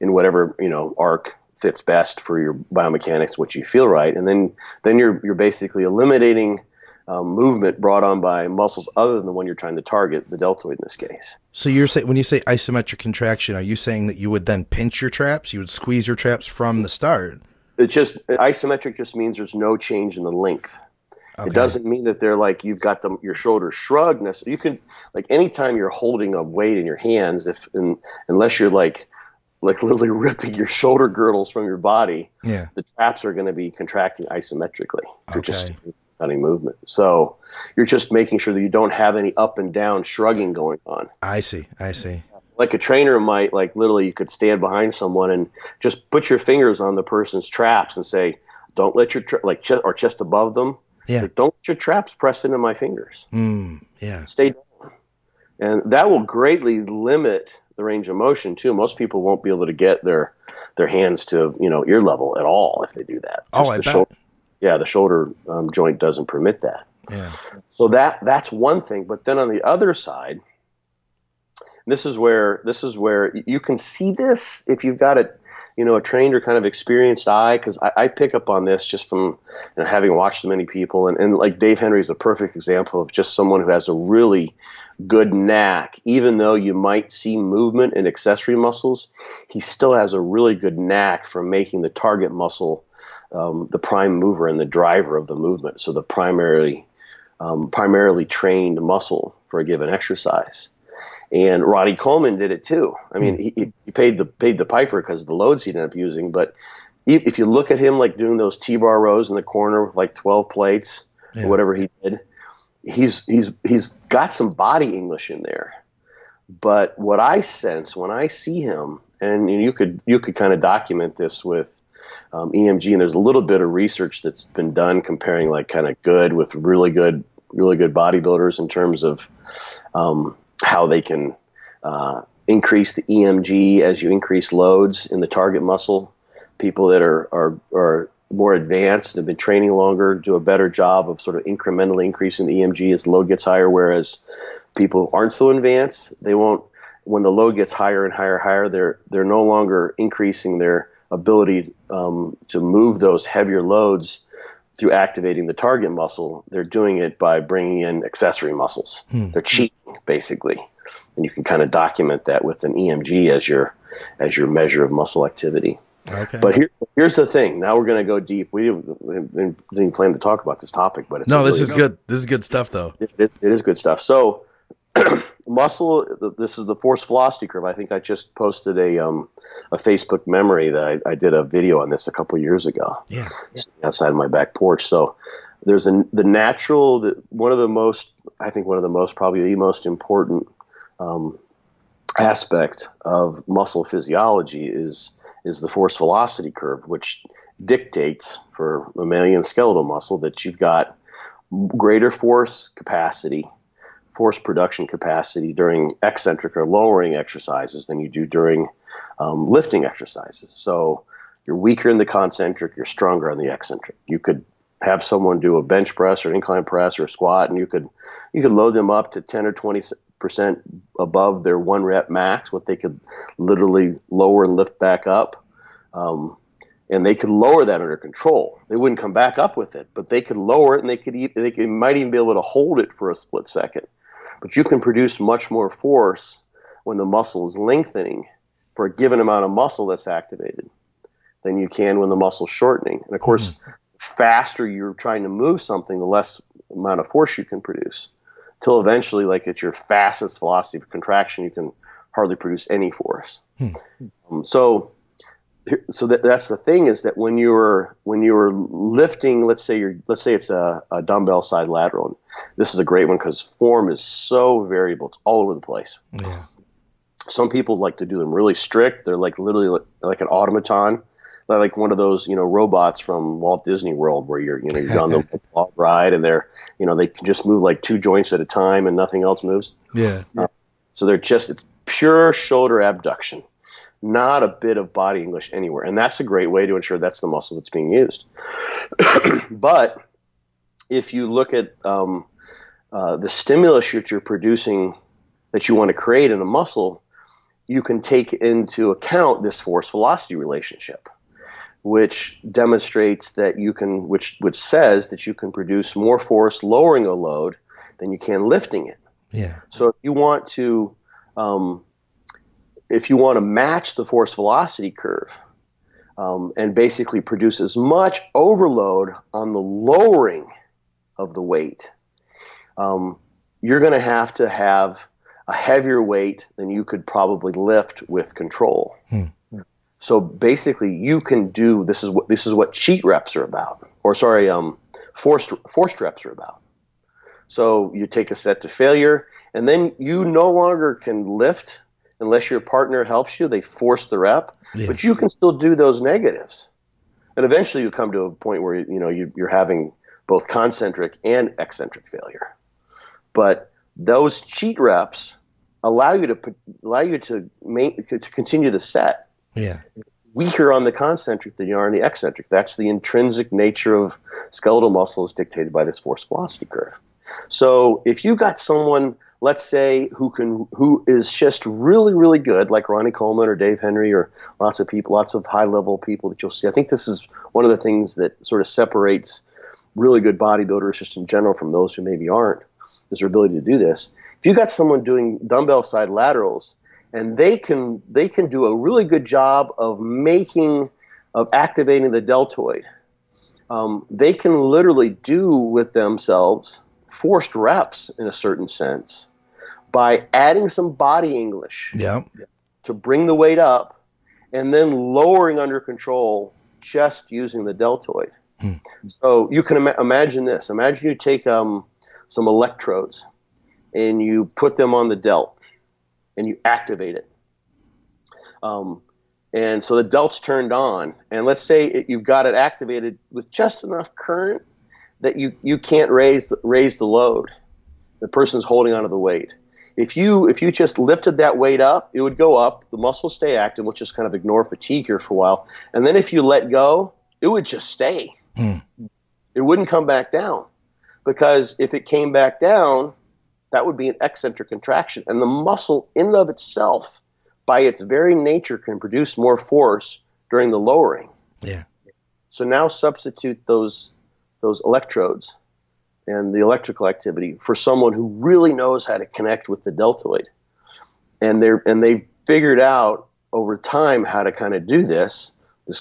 in whatever arc fits best for your biomechanics, what you feel right, and then you're basically eliminating movement brought on by muscles other than the one you're trying to target, the deltoid in this case. So you're saying, when you say isometric contraction, are you saying that you would then pinch your traps? You would squeeze your traps from the start? Isometric just means there's no change in the length. Okay. It doesn't mean that they're like you've got your shoulders shrugged. You can, like, anytime you're holding a weight in your hands, unless you're like literally ripping your shoulder girdles from your body, the traps are going to be contracting isometrically. You're just any movement. So you're just making sure that you don't have any up and down shrugging going on. I see. Like a trainer might, like, literally you could stand behind someone and just put your fingers on the person's traps and say, don't let your chest above them, Yeah. Like, don't get your traps pressed into my fingers. Yeah. Stay down. And that will greatly limit the range of motion too. Most people won't be able to get their hands to, ear level at all if they do that. Oh, I bet. The shoulder joint doesn't permit that. Yeah. So that's one thing. But then on the other side, this is where you can see this if you've got a trained or kind of experienced eye, because I pick up on this just from having watched many people, and like Dave Henry is a perfect example of just someone who has a really good knack. Even though you might see movement in accessory muscles, he still has a really good knack for making the target muscle the prime mover and the driver of the movement. So the primarily trained muscle for a given exercise. And Ronnie Coleman did it too. I mean, he paid the piper because of the loads he ended up using. But if you look at him like doing those T-bar rows in the corner with like 12 plates or whatever he did, he's got some body English in there. But what I sense when I see him, and you could kind of document this with EMG, and there's a little bit of research that's been done comparing like kind of good with really good bodybuilders in terms of how they can increase the EMG as you increase loads in the target muscle. People that are more advanced and have been training longer do a better job of sort of incrementally increasing the EMG as the load gets higher, whereas people who aren't so advanced, they won't. When the load gets higher and higher, they're no longer increasing their ability to move those heavier loads through activating the target muscle. They're doing it by bringing in accessory muscles. They're cheating, basically. And you can kind of document that with an EMG as your measure of muscle activity. Okay. But here's the thing. Now we're going to go deep. We didn't plan to talk about this topic, but this is good. This is good stuff, though. It is good stuff. So muscle, this is the force velocity curve. I think I just posted a Facebook memory that I did a video on this a couple years ago. Yeah. Outside my back porch. So there's probably the most important aspect of muscle physiology is the force velocity curve, which dictates for mammalian skeletal muscle that you've got greater force production capacity during eccentric or lowering exercises than you do during lifting exercises. So you're weaker in the concentric, you're stronger on the eccentric. You could have someone do a bench press or incline press or a squat, and you could load them up to 10 or 20% above their 1 rep max, what they could literally lower and lift back up. And they could lower that under control. They wouldn't come back up with it, but they could lower it, and they might even be able to hold it for a split second. But you can produce much more force when the muscle is lengthening for a given amount of muscle that's activated than you can when the muscle is shortening. And of course, faster you're trying to move something, the less amount of force you can produce. Till eventually, like at your fastest velocity of contraction, you can hardly produce any force. So that's the thing, is that when you're lifting, let's say it's a dumbbell side lateral. And this is a great one because form is so variable; it's all over the place. Yeah. Some people like to do them really strict. They're like literally like an automaton. They're like one of those robots from Walt Disney World where you're on the log ride, and they can just move like 2 joints at a time and nothing else moves. Yeah. So it's pure shoulder abduction. Not a bit of body English anywhere. And that's a great way to ensure that's the muscle that's being used. But if you look at the stimulus that you're producing that you want to create in a muscle, you can take into account this force velocity relationship, which demonstrates that which says that you can produce more force lowering a load than you can lifting it. Yeah. So if you want to match the force velocity curve and basically produce as much overload on the lowering of the weight, you're going to have a heavier weight than you could probably lift with control. So basically, you can do this is what cheat reps are about, forced reps are about. So you take a set to failure, and then you no longer can lift unless your partner helps you. They force the rep, but you can still do those negatives. And eventually you come to a point where you're having both concentric and eccentric failure. But those cheat reps allow you to continue the set. Yeah. Weaker on the concentric than you are on the eccentric. That's the intrinsic nature of skeletal muscle, is dictated by this force velocity curve. So if you got someone, let's say, who is just really, really good, like Ronnie Coleman or Dave Henry or lots of high level people that you'll see. I think this is one of the things that sort of separates really good bodybuilders just in general from those who maybe aren't, is their ability to do this. If you got someone doing dumbbell side laterals, and they can do a really good job of activating the deltoid. They can literally do with themselves forced reps in a certain sense by adding some body English to bring the weight up and then lowering under control just using the deltoid. So you can imagine this. Imagine you take some electrodes and you put them on the delt and you activate it. And so the delt's turned on, and let's say you've got it activated with just enough current that you can't raise the load. The person's holding onto the weight. If you just lifted that weight up, it would go up, the muscles stay active, we'll just kind of ignore fatigue here for a while, and then if you let go, it would just stay. It wouldn't come back down, because if it came back down, that would be an eccentric contraction. And the muscle in and of itself, by its very nature, can produce more force during the lowering. Yeah. So now substitute those electrodes and the electrical activity for someone who really knows how to connect with the deltoid. And they've figured out over time how to kind of do this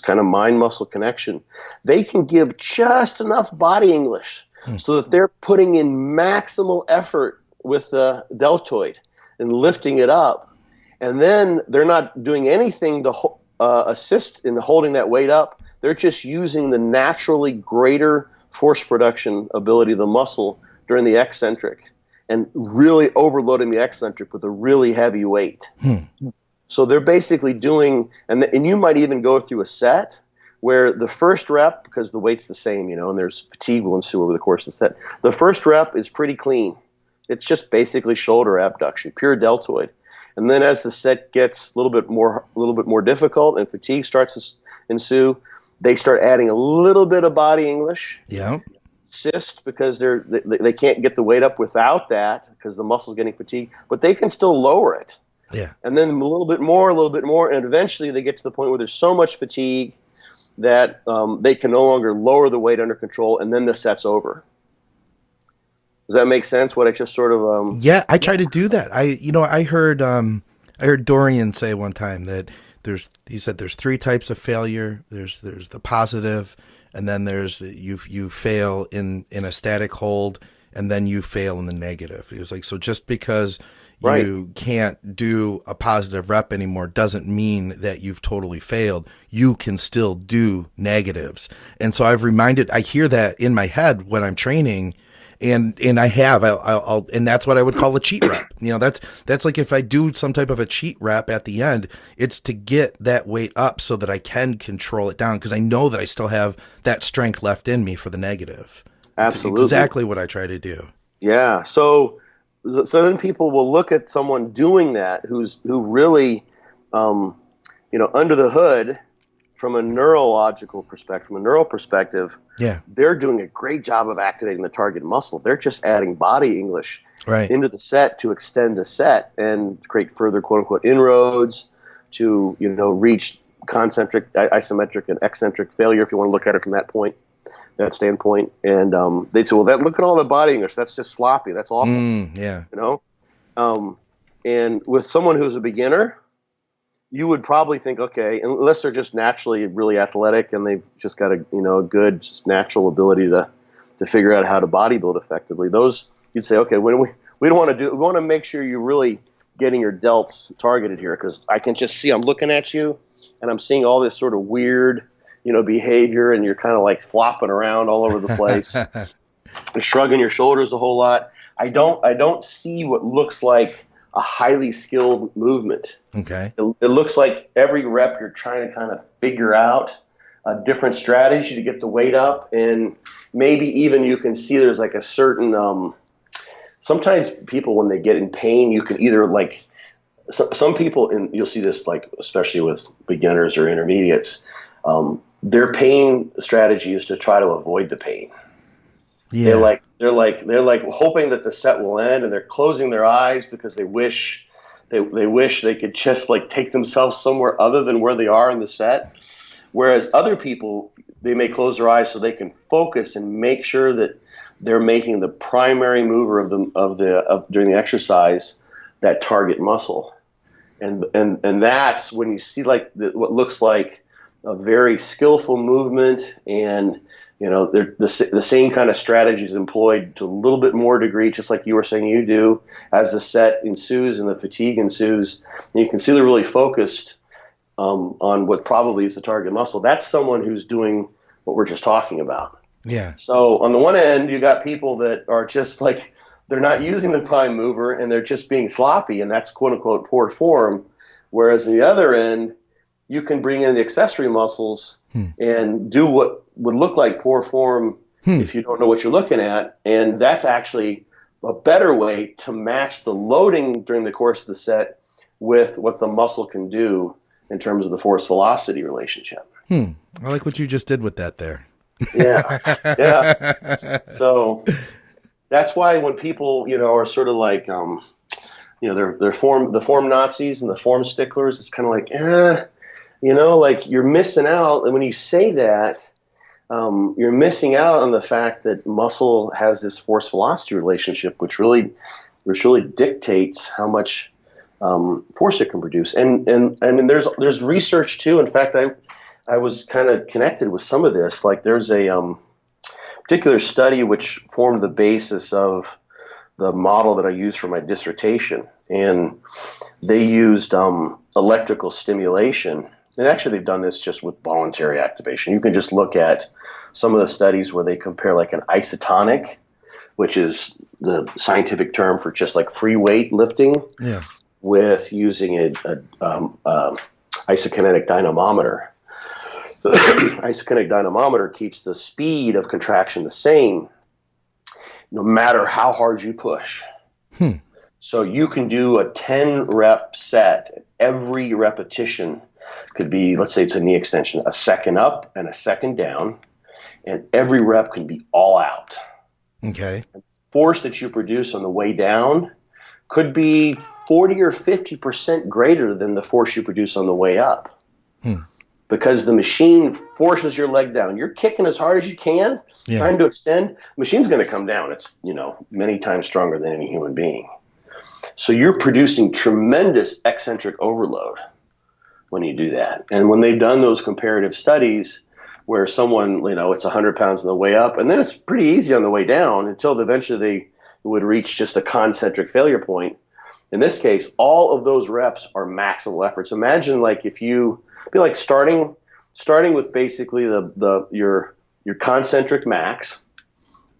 kind of mind-muscle connection. They can give just enough body English so that they're putting in maximal effort with the deltoid and lifting it up, and then they're not doing anything to assist in holding that weight up. They're just using the naturally greater force production ability of the muscle during the eccentric and really overloading the eccentric with a really heavy weight. So they're basically doing, and you might even go through a set where the first rep, because the weight's the same, and there's fatigue will ensue over the course of the set, the first rep is pretty clean. It's just basically shoulder abduction, pure deltoid. And then as the set gets a little bit more difficult and fatigue starts to ensue, they start adding a little bit of body English. Yeah. Assist, because they can't get the weight up without that because the muscle's getting fatigued, but they can still lower it. Yeah. And then a little bit more, and eventually they get to the point where there's so much fatigue that they can no longer lower the weight under control, and then the set's over. Does that make sense? What I just sort of yeah, I try to do that. I heard Dorian say one time that he said there's three types of failure. There's the positive, and then there's you fail in a static hold, and then you fail in the negative. He was like, so just because you can't do a positive rep anymore doesn't mean that you've totally failed. You can still do negatives. And so I hear that in my head when I'm training. And I'll and that's what I would call a cheat rep. That's like if I do some type of a cheat rep at the end, it's to get that weight up so that I can control it down, because I know that I still have that strength left in me for the negative. Absolutely. That's exactly what I try to do. Yeah. So then people will look at someone doing that who really, under the hood, from a neurological perspective, from a neural perspective, they're doing a great job of activating the target muscle. They're just adding body English into the set to extend the set and create further quote-unquote inroads to, reach concentric, isometric, and eccentric failure, if you want to look at it from that standpoint. And they'd say, well, look at all the body English. That's just sloppy. That's awful. And with someone who's a beginner, you would probably think, okay, unless they're just naturally really athletic and they've just got a good just natural ability to figure out how to bodybuild effectively, those you'd say, okay, when we don't want to we want to make sure you're really getting your delts targeted here, because I can just see, I'm looking at you and I'm seeing all this sort of weird behavior, and you're kind of like flopping around all over the place. You're shrugging your shoulders a whole lot. I don't see what looks like a highly skilled movement. Okay. It looks like every rep you're trying to kind of figure out a different strategy to get the weight up, and maybe even you can see there's like a certain sometimes people, when they get in pain, you can either like some people, and you'll see this like especially with beginners or intermediates, their pain strategy is to try to avoid the pain. Yeah. They're like hoping that the set will end, and they're closing their eyes because they wish they could just like take themselves somewhere other than where they are in the set. Whereas other people, they may close their eyes so they can focus and make sure that they're making the primary mover of during the exercise that target muscle, and that's when you see like what looks like a very skillful movement, and the same kind of strategies employed to a little bit more degree, just like you were saying you do, as the set ensues and the fatigue ensues, and you can see they're really focused on what probably is the target muscle. That's someone who's doing what we're just talking about. Yeah. So on the one end, you got people that are just like, they're not using the prime mover and they're just being sloppy, and that's quote unquote poor form. Whereas on the other end, you can bring in the accessory muscles and do what would look like poor form if you don't know what you're looking at. And that's actually a better way to match the loading during the course of the set with what the muscle can do in terms of the force velocity relationship. I like what you just did with that there. Yeah. Yeah. So that's why when people, are sort of like, they're the form Nazis and the form sticklers, it's kind of like, like you're missing out. And when you say that, you're missing out on the fact that muscle has this force velocity relationship, which really dictates how much force it can produce. And I mean, there's research too. In fact, I was kind of connected with some of this. Like there's a particular study which formed the basis of the model that I used for my dissertation, and they used electrical stimulation. And actually, they've done this just with voluntary activation. You can just look at some of the studies where they compare like an isotonic, which is the scientific term for just like free weight lifting, with using a isokinetic dynamometer. The isokinetic dynamometer keeps the speed of contraction the same no matter how hard you push. So you can do a 10 rep set. Every repetition could be, let's say it's a knee extension, a second up and a second down, and every rep can be all out. Okay. The force that you produce on the way down could be 40 or 50% greater than the force you produce on the way up. Because the machine forces your leg down. You're kicking as hard as you can, trying to extend. The machine's going to come down. It's, many times stronger than any human being. So you're producing tremendous eccentric overload when you do that. And when they've done those comparative studies where someone, it's 100 pounds on the way up, and then it's pretty easy on the way down until eventually they would reach just a concentric failure point. In this case, all of those reps are maximal efforts. Imagine like if you be like starting with basically your concentric max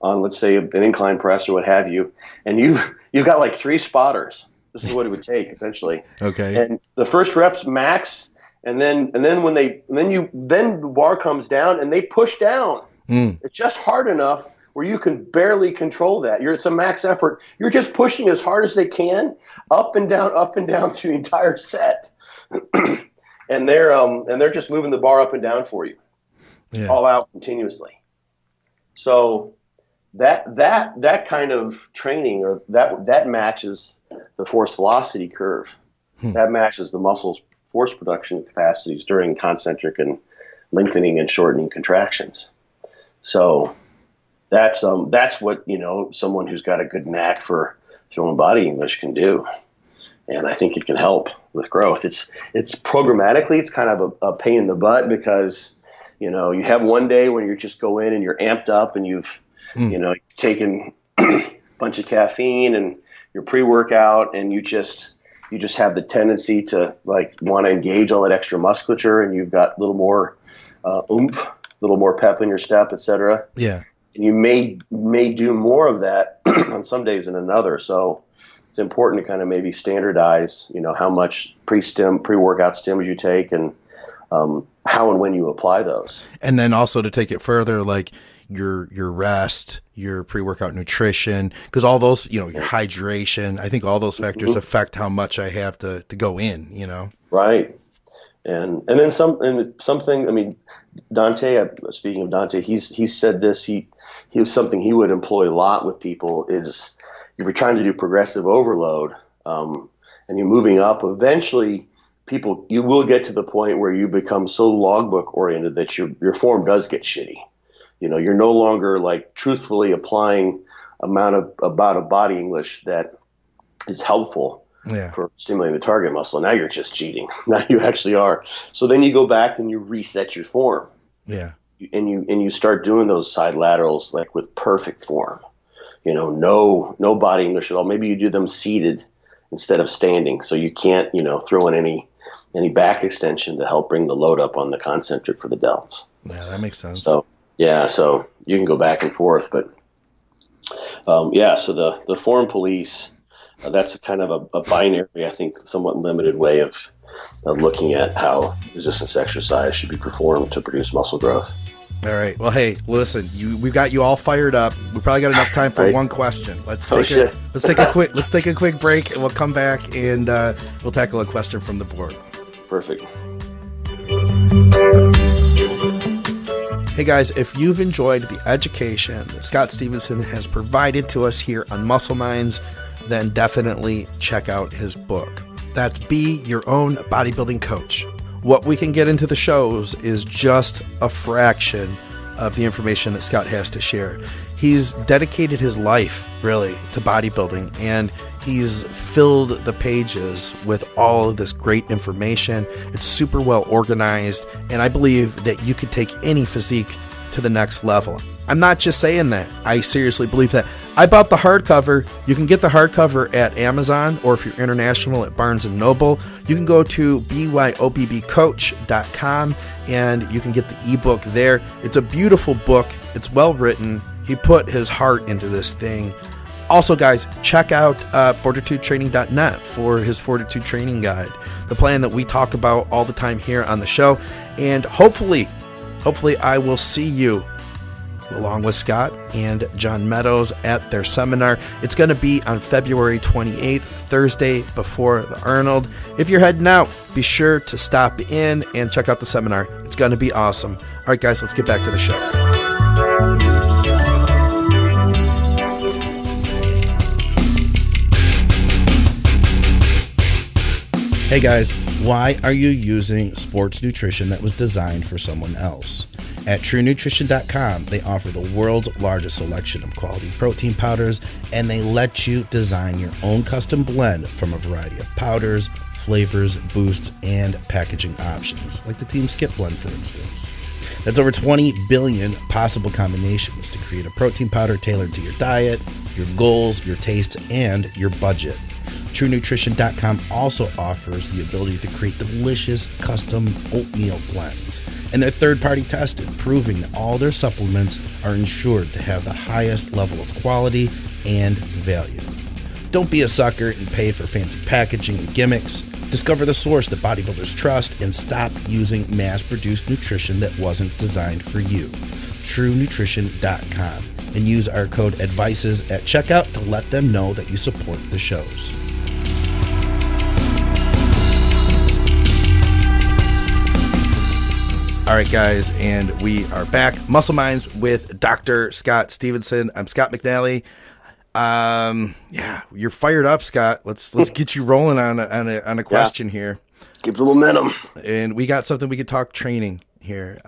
on, let's say, an incline press or what have you, and you've got like 3 spotters. This is what it would take essentially. Okay. And the first reps max, and then the bar comes down and they push down. It's just hard enough where you can barely control that. It's a max effort. You're just pushing as hard as they can, up and down through the entire set. And they're just moving the bar up and down for you, all out continuously. So that kind of training, or that matches the force velocity curve. That matches the muscle's force production capacities during concentric and lengthening and shortening contractions. So that's what someone who's got a good knack for throwing body English can do. And I think it can help with growth. It's programmatically, it's kind of a pain in the butt because, you have one day when you just go in and you're amped up and you've taken a bunch of caffeine and your pre-workout, and you just have the tendency to like want to engage all that extra musculature, and you've got a little more oomph, a little more pep in your step, etc. Yeah. And you may do more of that on some days than another. So it's important to kind of maybe standardize, how much pre-workout stims you take, and how and when you apply those. And then also to take it further, like your rest, your pre-workout nutrition, because all those, your hydration, I think all those factors affect how much I have to go in, Right. And then something, I mean, Dante, speaking of Dante, he said this, he was something he would employ a lot with people is if you're trying to do progressive overload, and you're moving up, eventually you will get to the point where you become so logbook oriented that your form does get shitty. You're no longer like truthfully applying about a body English that is helpful for stimulating the target muscle. Now you're just cheating. Now you actually are. So then you go back and you reset your form. Yeah. And you start doing those side laterals like with perfect form. No body English at all. Maybe you do them seated instead of standing, so you can't throw in any back extension to help bring the load up on the concentric for the delts. Yeah, that makes sense. So you can go back and forth, but so the form police, that's a kind of a binary, I think, somewhat limited way of looking at how resistance exercise should be performed to produce muscle growth. All right. Well, hey, listen, we've got you all fired up. We probably got enough time for one question. Let's take a quick break, and we'll come back and we'll tackle a question from the board. Perfect. Hey guys, if you've enjoyed the education that Scott Stevenson has provided to us here on Muscle Minds, then definitely check out his book. That's Be Your Own Bodybuilding Coach. What we can get into the shows is just a fraction of the information that Scott has to share. He's dedicated his life, really, to bodybuilding, and he's filled the pages with all of this great information. It's super well organized, and I believe that you could take any physique to the next level. I'm not just saying that. I seriously believe that. I bought the hardcover. You can get the hardcover at Amazon, or if you're international, at Barnes & Noble. You can go to byobbcoach.com, and you can get the ebook there. It's a beautiful book. It's well written. He put his heart into this thing. Also, guys, check out fortitudetraining.net for his Fortitude Training Guide, the plan that we talk about all the time here on the show. And hopefully I will see you along with Scott and John Meadows at their seminar. It's going to be on February 28th, Thursday before the Arnold. If you're heading out, be sure to stop in and check out the seminar. It's going to be awesome. All right, guys, let's get back to the show. Hey guys, why are you using sports nutrition that was designed for someone else? At TrueNutrition.com, they offer the world's largest selection of quality protein powders, and they let you design your own custom blend from a variety of powders, flavors, boosts, and packaging options, like the Team Skip blend, for instance. That's over 20 billion possible combinations to create a protein powder tailored to your diet, your goals, your tastes, and your budget. TrueNutrition.com also offers the ability to create delicious custom oatmeal blends, and they're third-party tested, proving that all their supplements are ensured to have the highest level of quality and value. Don't be a sucker and pay for fancy packaging and gimmicks. Discover the source that bodybuilders trust and stop using mass-produced nutrition that wasn't designed for you. TrueNutrition.com, and use our code ADVICES at checkout to let them know that you support the shows. All right, guys, and we are back. Muscle Minds with Dr. Scott Stevenson. I'm Scott McNally. You're fired up, Scott. Let's get you rolling on a question here. Give the momentum. And we got something we could talk training here.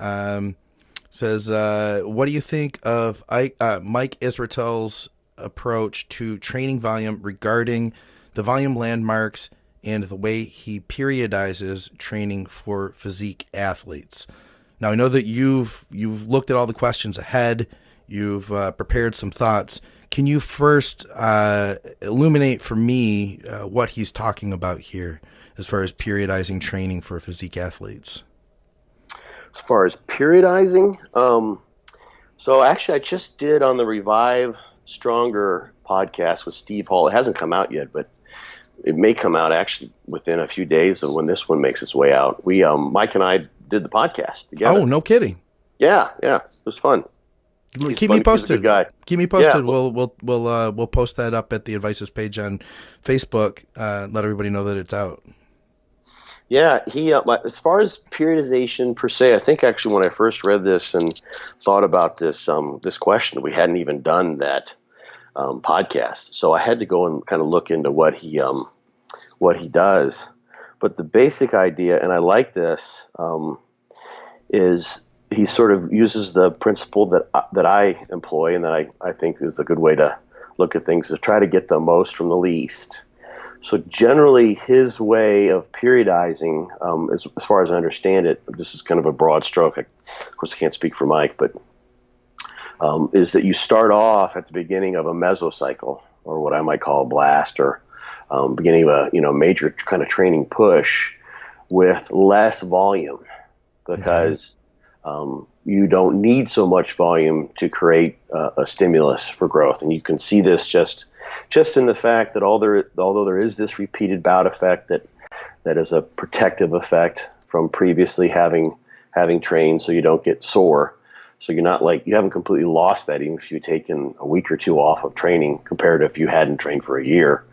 Says, what do you think of Mike Israetel's approach to training volume regarding the volume landmarks and the way he periodizes training for physique athletes? Now, I know that you've looked at all the questions ahead. You've prepared some thoughts. Can you first illuminate for me what he's talking about here as far as periodizing training for physique athletes? As far as periodizing, so actually I just did on the Revive Stronger podcast with Steve Hall. It hasn't come out yet, but it may come out actually within a few days of when this one makes its way out. We Mike and I did the podcast together. Oh, no kidding. Yeah, it was fun. Keep me posted. He's a good guy. Keep me posted. Yeah. We'll post that up at the Advices page on Facebook. Let everybody know that it's out. Yeah, he as far as periodization per se, I think actually when I first read this and thought about this this question, we hadn't even done that podcast, so I had to go and kind of look into what he does. But the basic idea, and I like this, is he sort of uses the principle that I employ and that I think is a good way to look at things, is try to get the most from the least. So generally his way of periodizing, as far as I understand it, this is kind of a broad stroke. Of course, I can't speak for Mike, but is that you start off at the beginning of a mesocycle, or what I might call a blast, or beginning of a major kind of training push with less volume, because you don't need so much volume to create a stimulus for growth. And you can see this just in the fact that although there is this repeated bout effect that is a protective effect from previously having trained, so you don't get sore. So you're not you haven't completely lost that, even if you've taken a week or two off of training compared to if you hadn't trained for a year.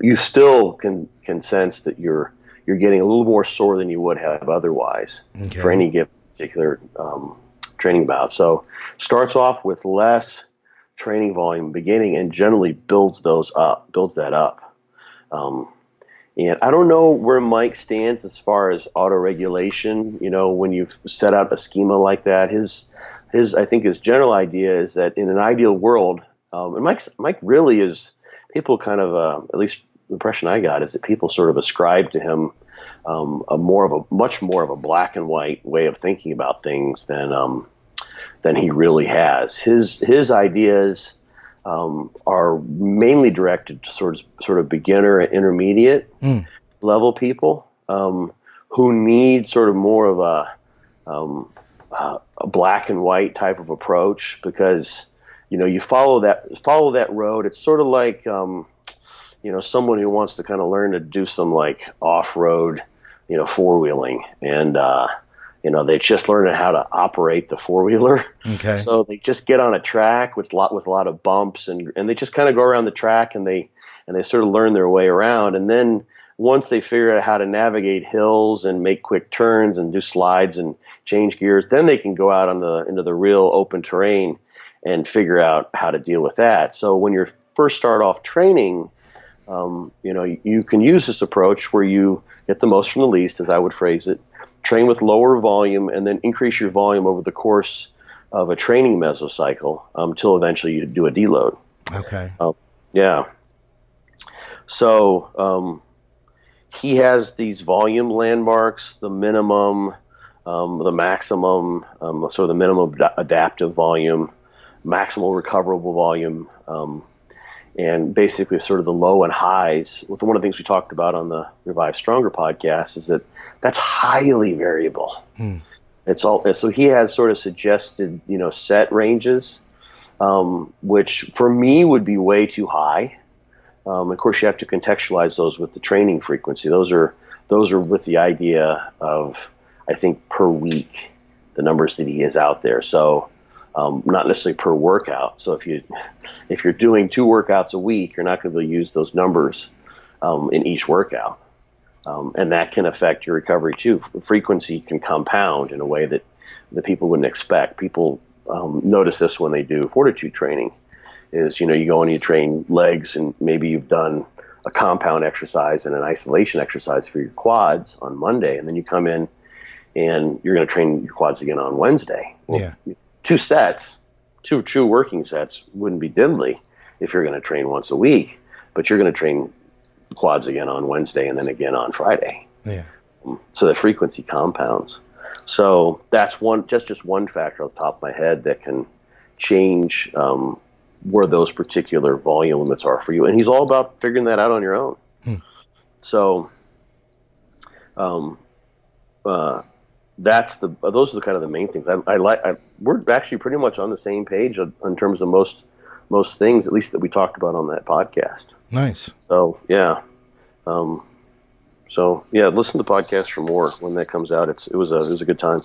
You still can sense that you're getting a little more sore than you would have otherwise for any given particular training bout. So starts off with less training volume beginning and generally builds that up. And I don't know where Mike stands as far as auto-regulation. When you've set out a schema like that, I think his general idea is that in an ideal world, and Mike really is, people kind of, at least the impression I got is that people sort of ascribe to him much more of a black and white way of thinking about things than he really has. His ideas are mainly directed to sort of beginner and intermediate level people who need sort of more of a black and white type of approach, because you follow that road. It's sort of like someone who wants to kind of learn to do some off-road four-wheeling, and they just learn how to operate the four-wheeler. Okay. So they just get on a track with a lot of bumps, and they just kind of go around the track, and they sort of learn their way around. And then once they figure out how to navigate hills and make quick turns and do slides and change gears, then they can go out into the real open terrain and figure out how to deal with that. So when you first start off training, you can use this approach where you get the most from the least, as I would phrase it, train with lower volume, and then increase your volume over the course of a training mesocycle until eventually you do a deload. Okay. Yeah. So he has these volume landmarks: the minimum, the maximum, sort of the minimum adaptive volume, maximal recoverable volume, and basically sort of the low and highs. One of the things we talked about on the Revive Stronger podcast is that's highly variable. So he has sort of suggested, set ranges, which for me would be way too high. Of course, you have to contextualize those with the training frequency. Those are with the idea of, I think, per week, the numbers that he has out there. So not necessarily per workout. So if you're doing 2 workouts a week, you're not going to be able to use those numbers in each workout. And that can affect your recovery too. Frequency can compound in a way that the people wouldn't expect. People notice this when they do fortitude training. Is you go and you train legs, and maybe you've done a compound exercise and an isolation exercise for your quads on Monday, and then you come in and you're going to train your quads again on Wednesday. Well, yeah. 2 sets, 2 true working sets wouldn't be diddly if you're going to train once a week, but you're going to train quads again on Wednesday and then again on Friday. Yeah. So the frequency compounds. So that's just one factor off the top of my head that can change where those particular volume limits are for you. And he's all about figuring that out on your own. So those are kind of the main things. We're actually pretty much on the same page in terms of most things, at least that we talked about on that podcast. Nice. So yeah. So yeah, listen to the podcast for more when that comes out. It was a good time.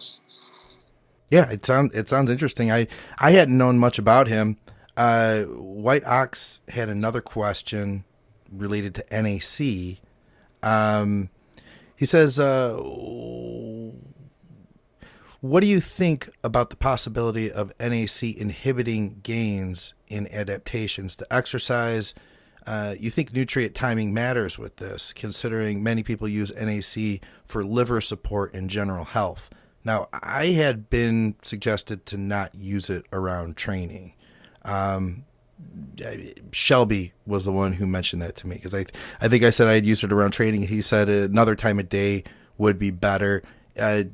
Yeah, it sounds interesting. I hadn't known much about him. White Ox had another question related to NAC. He says, what do you think about the possibility of NAC inhibiting gains in adaptations to exercise? You think nutrient timing matters with this, considering many people use NAC for liver support and general health? Now, I had been suggested to not use it around training. Shelby was the one who mentioned that to me, because I think I said I'd use it around training. He said another time a day would be better. Do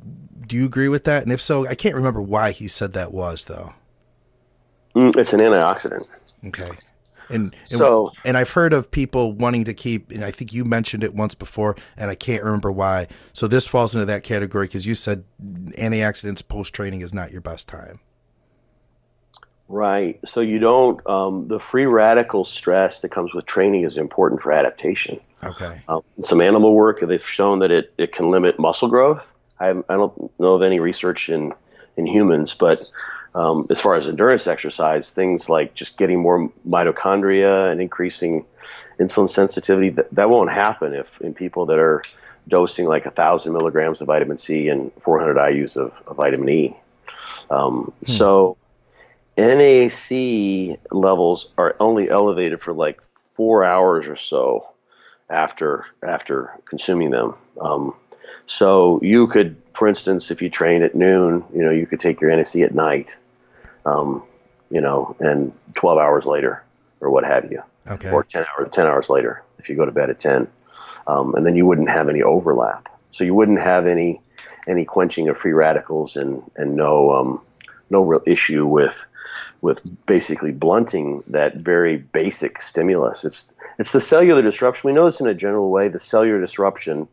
you agree with that? And if so, I can't remember why he said that was, though. It's an antioxidant. Okay. And I've heard of people wanting to keep, and I think you mentioned it once before, and I can't remember why. So this falls into that category because you said antioxidants post-training is not your best time. Right. So you don't, the free radical stress that comes with training is important for adaptation. Okay. In some animal work, they've shown that it can limit muscle growth. I don't know of any research in humans, but as far as endurance exercise, things like just getting more mitochondria and increasing insulin sensitivity, that won't happen in people that are dosing like 1,000 milligrams of vitamin C and 400 IUs of vitamin E. So NAC levels are only elevated for like 4 hours or so after consuming them. So you could, for instance, if you train at noon, you could take your NAC at night, and 12 hours later or what have you, okay, or 10 hours later if you go to bed at 10, and then you wouldn't have any overlap. So you wouldn't have any quenching of free radicals and no real issue with basically blunting that very basic stimulus. It's the cellular disruption. We know this in a general way. The cellular disruption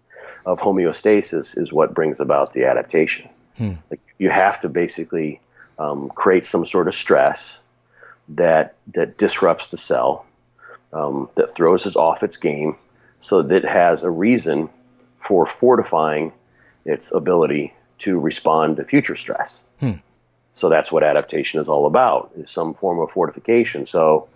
of homeostasis is what brings about the adaptation. Like you have to basically create some sort of stress that disrupts the cell, that throws it off its game, so that it has a reason for fortifying its ability to respond to future stress. So that's what adaptation is all about, is some form of fortification. So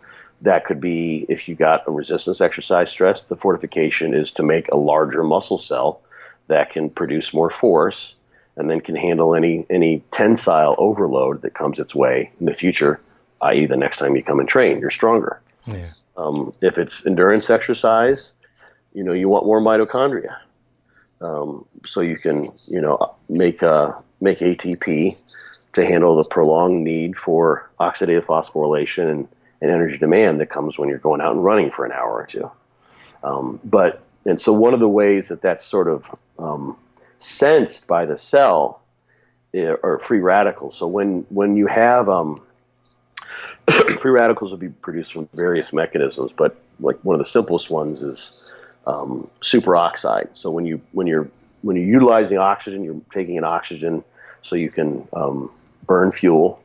that could be, if you got a resistance exercise stress, the fortification is to make a larger muscle cell that can produce more force and then can handle any tensile overload that comes its way in the future, i.e. the next time you come and train, you're stronger. Yeah. If it's endurance exercise, you want more mitochondria. So you can, make ATP to handle the prolonged need for oxidative phosphorylation and energy demand that comes when you're going out and running for an hour or two. And so one of the ways that's sort of sensed by the cell are free radicals. So when you have free radicals will be produced from various mechanisms, but like one of the simplest ones is superoxide. So when you're utilizing oxygen, you're taking an oxygen so you can burn fuel.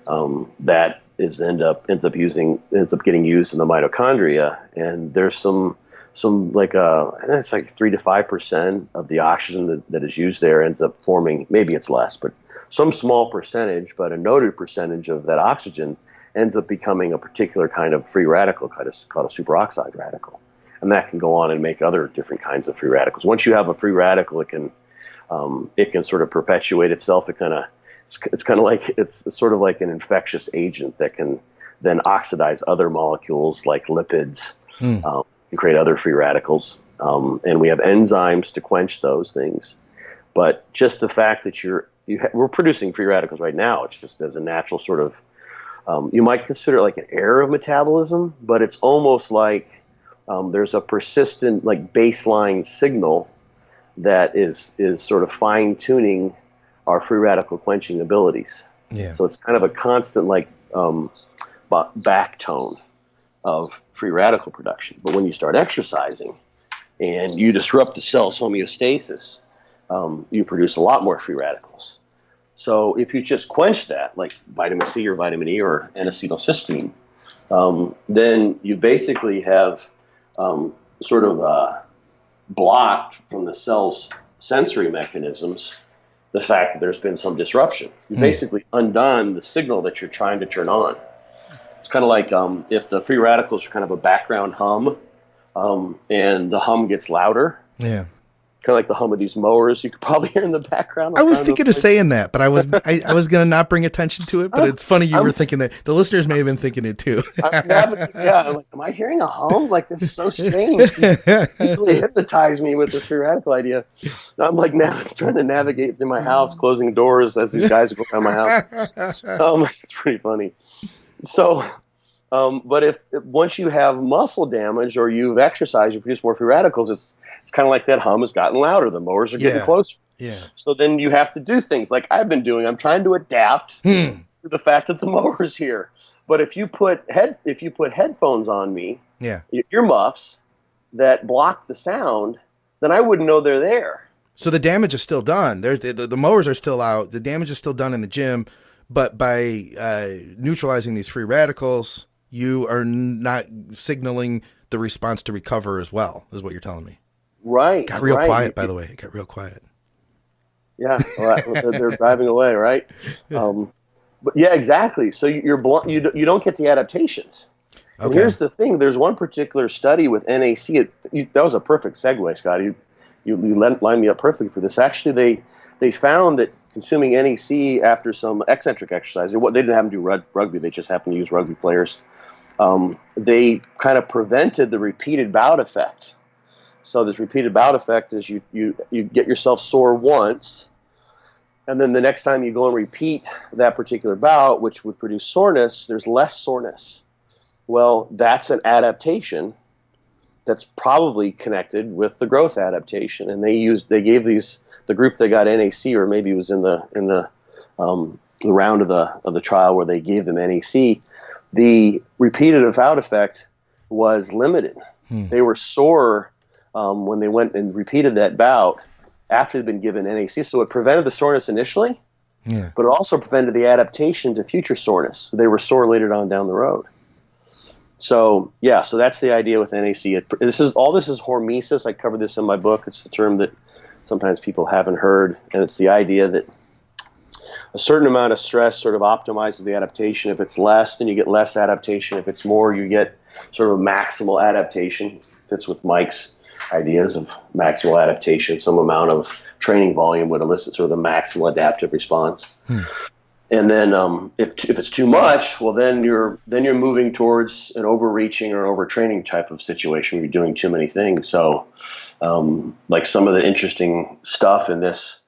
That ends up getting used in the mitochondria, and there's some it's like 3 to 5% of the oxygen that is used there ends up forming, maybe it's less, but some small percentage, but a noted percentage of that oxygen ends up becoming a particular kind of free radical called a superoxide radical. And that can go on and make other different kinds of free radicals. Once you have a free radical, it can sort of perpetuate itself. It's sort of like an infectious agent that can then oxidize other molecules like lipids, and create other free radicals. And we have enzymes to quench those things. But just the fact that we're producing free radicals right now, it's just as a natural sort of, you might consider it like an error of metabolism, but it's almost like there's a persistent like baseline signal that is sort of fine tuning our free radical quenching abilities. Yeah. So it's kind of a constant like back tone of free radical production. But when you start exercising and you disrupt the cell's homeostasis, you produce a lot more free radicals. So if you just quench that, like vitamin C or vitamin E or N-acetylcysteine, then you basically have sort of blocked from the cell's sensory mechanisms the fact that there's been some disruption. You basically undone the signal that you're trying to turn on. It's kind of like if the free radicals are kind of a background hum, and the hum gets louder. Yeah. Kind of like the hum of these mowers you could probably hear in the background. I was thinking of saying that, but I was going to not bring attention to it. But it's funny you were thinking that. The listeners may have been thinking it too. I'm like, am I hearing a hum? Like, this is so strange. He's really hypnotized me with this free radical idea. And I'm like trying to navigate through my house, closing doors as these guys go around my house. It's pretty funny. So, but if once you have muscle damage or you've exercised, you produce more free radicals. It's kind of like that hum has gotten louder. The mowers are getting closer. Yeah. So then you have to do things like I've been doing. I'm trying to adapt to the fact that the mower's here. But if you put headphones on me, earmuffs that block the sound, then I wouldn't know they're there. So the damage is still done. The mowers are still out. The damage is still done in the gym. But by neutralizing these free radicals, you are not signaling the response to recover as well, is what you're telling me. Right. Got real quiet, by the way. It got real quiet. Yeah, well, they're driving away, right? But yeah, exactly. So you don't get the adaptations. Okay. And here's the thing: there's one particular study with NAC. That was a perfect segue, Scott. You lined me up perfectly for this. Actually, they found that consuming NAC after some eccentric exercise, they didn't have them do rugby. They just happened to use rugby players. They kind of prevented the repeated bout effect. So this repeated bout effect is you get yourself sore once, and then the next time you go and repeat that particular bout, which would produce soreness, there's less soreness. Well, that's an adaptation that's probably connected with the growth adaptation, and they gave the group that got NAC, or maybe it was in the round of the trial where they gave them NAC, the repeated bout effect was limited. They were sore when they went and repeated that bout after they'd been given NAC. So it prevented the soreness initially, but it also prevented the adaptation to future soreness. They were sore later on down the road. So so that's the idea with NAC. This is hormesis. I covered this in my book. It's the term that sometimes people haven't heard, and it's the idea that a certain amount of stress sort of optimizes the adaptation. If it's less, then you get less adaptation. If it's more, you get sort of maximal adaptation. Fits with Mike's ideas of maximal adaptation. Some amount of training volume would elicit sort of the maximal adaptive response. And then if it's too much, well, then you're moving towards an overreaching or overtraining type of situation where you're doing too many things. So like some of the interesting stuff in this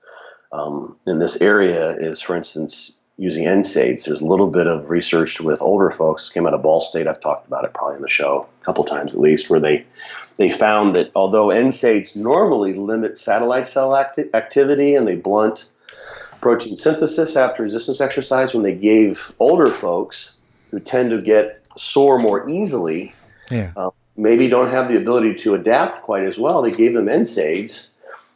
area is, for instance, using NSAIDs. There's a little bit of research with older folks. This came out of Ball State. I've talked about it probably in the show a couple times at least, where they found that although NSAIDs normally limit satellite cell activity and they blunt protein synthesis after resistance exercise, when they gave older folks who tend to get sore more easily, maybe don't have the ability to adapt quite as well, they gave them NSAIDs,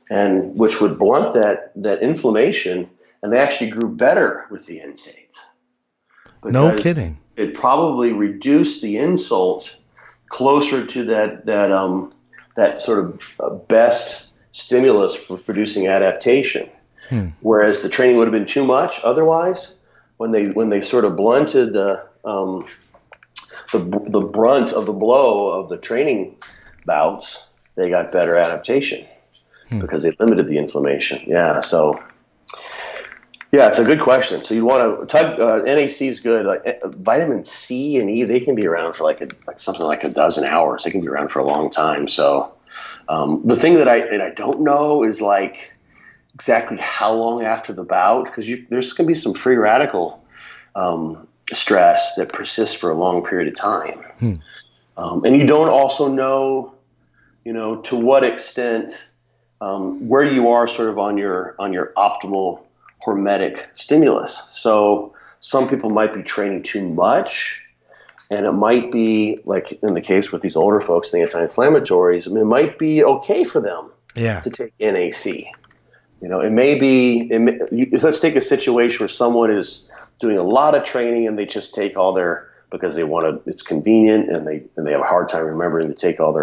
and which would blunt that inflammation, and they actually grew better with the NSAIDs. No kidding. It probably reduced the insult closer to that sort of best stimulus for producing adaptation. Whereas the training would have been too much otherwise. When they sort of blunted the brunt of the blow of the training bouts, they got better adaptation because they limited the inflammation. So it's a good question. So you want to NAC is good. Like vitamin C and E, they can be around for like something like a dozen hours. They can be around for a long time. So the thing that I don't know is like exactly how long after the bout, because there's going to be some free radical stress that persists for a long period of time. And you don't also know, to what extent where you are sort of on your optimal hormetic stimulus. So some people might be training too much, and it might be, like in the case with these older folks, the anti-inflammatories, it might be okay for them to take NAC. It may be, let's take a situation where someone is doing a lot of training and they just take all their, because they want to, it's convenient, and they have a hard time remembering to take all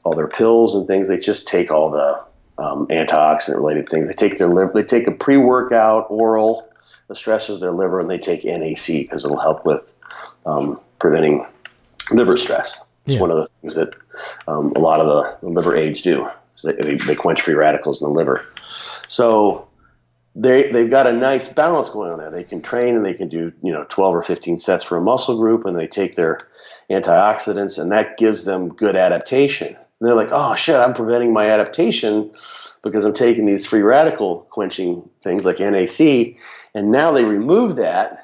all their pills and things. They just take all the antioxidant related things. They take their liver. They take a pre-workout oral that stresses their liver, and they take NAC because it'll help with preventing liver stress. It's one of the things that a lot of the liver aids do. So they quench free radicals in the liver. So they've got a nice balance going on there. They can train and they can do 12 or 15 sets for a muscle group, and they take their antioxidants, and that gives them good adaptation. And they're like, oh shit, I'm preventing my adaptation because I'm taking these free radical quenching things like NAC, and now they remove that.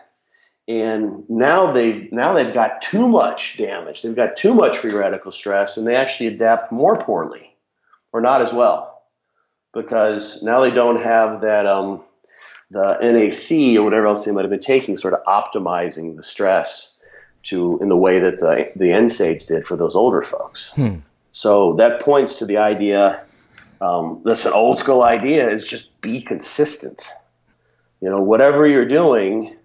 And now they've got too much damage. They've got too much free radical stress, and they actually adapt more poorly, or not as well, because now they don't have that the NAC or whatever else they might have been taking, sort of optimizing the stress in the way that the NSAIDs did for those older folks. So that points to the idea. That's an old school idea: is just be consistent. Whatever you're doing.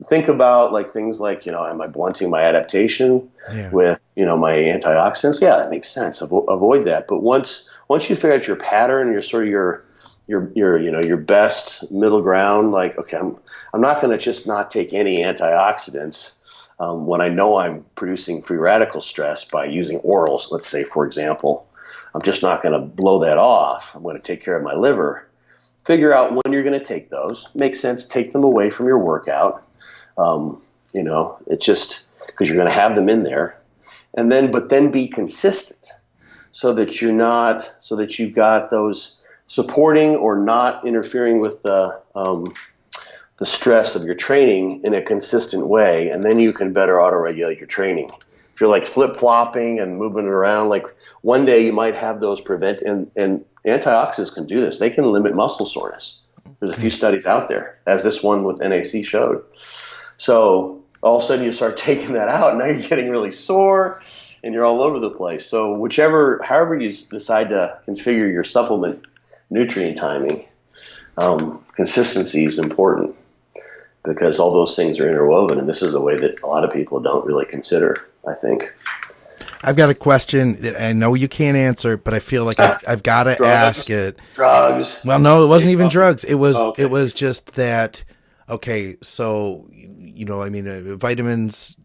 Think about things like, am I blunting my adaptation with, my antioxidants? Yeah, that makes sense. Avoid that. But once you figure out your pattern, your sort of your best middle ground, okay, I'm not going to just not take any antioxidants when I know I'm producing free radical stress by using orals. Let's say, for example, I'm just not going to blow that off. I'm going to take care of my liver. Figure out when you're going to take those. Makes sense. Take them away from your workout. It's just because you're going to have them in there, but then be consistent so that you've got those supporting or not interfering with the stress of your training in a consistent way, and then you can better auto-regulate your training. If you're flip-flopping and moving it around, one day you might have those prevent and antioxidants can do this. They can limit muscle soreness. There's a few studies out there, as this one with NAC showed. So all of a sudden you start taking that out, and now you're getting really sore, and you're all over the place. So however you decide to configure your supplement nutrient timing, consistency is important because all those things are interwoven, and this is a way that a lot of people don't really consider, I think. I've got a question that I know you can't answer, but I feel like I've got to ask it. Drugs. Well, no, it wasn't even drugs. It was just that. Okay, so vitamins,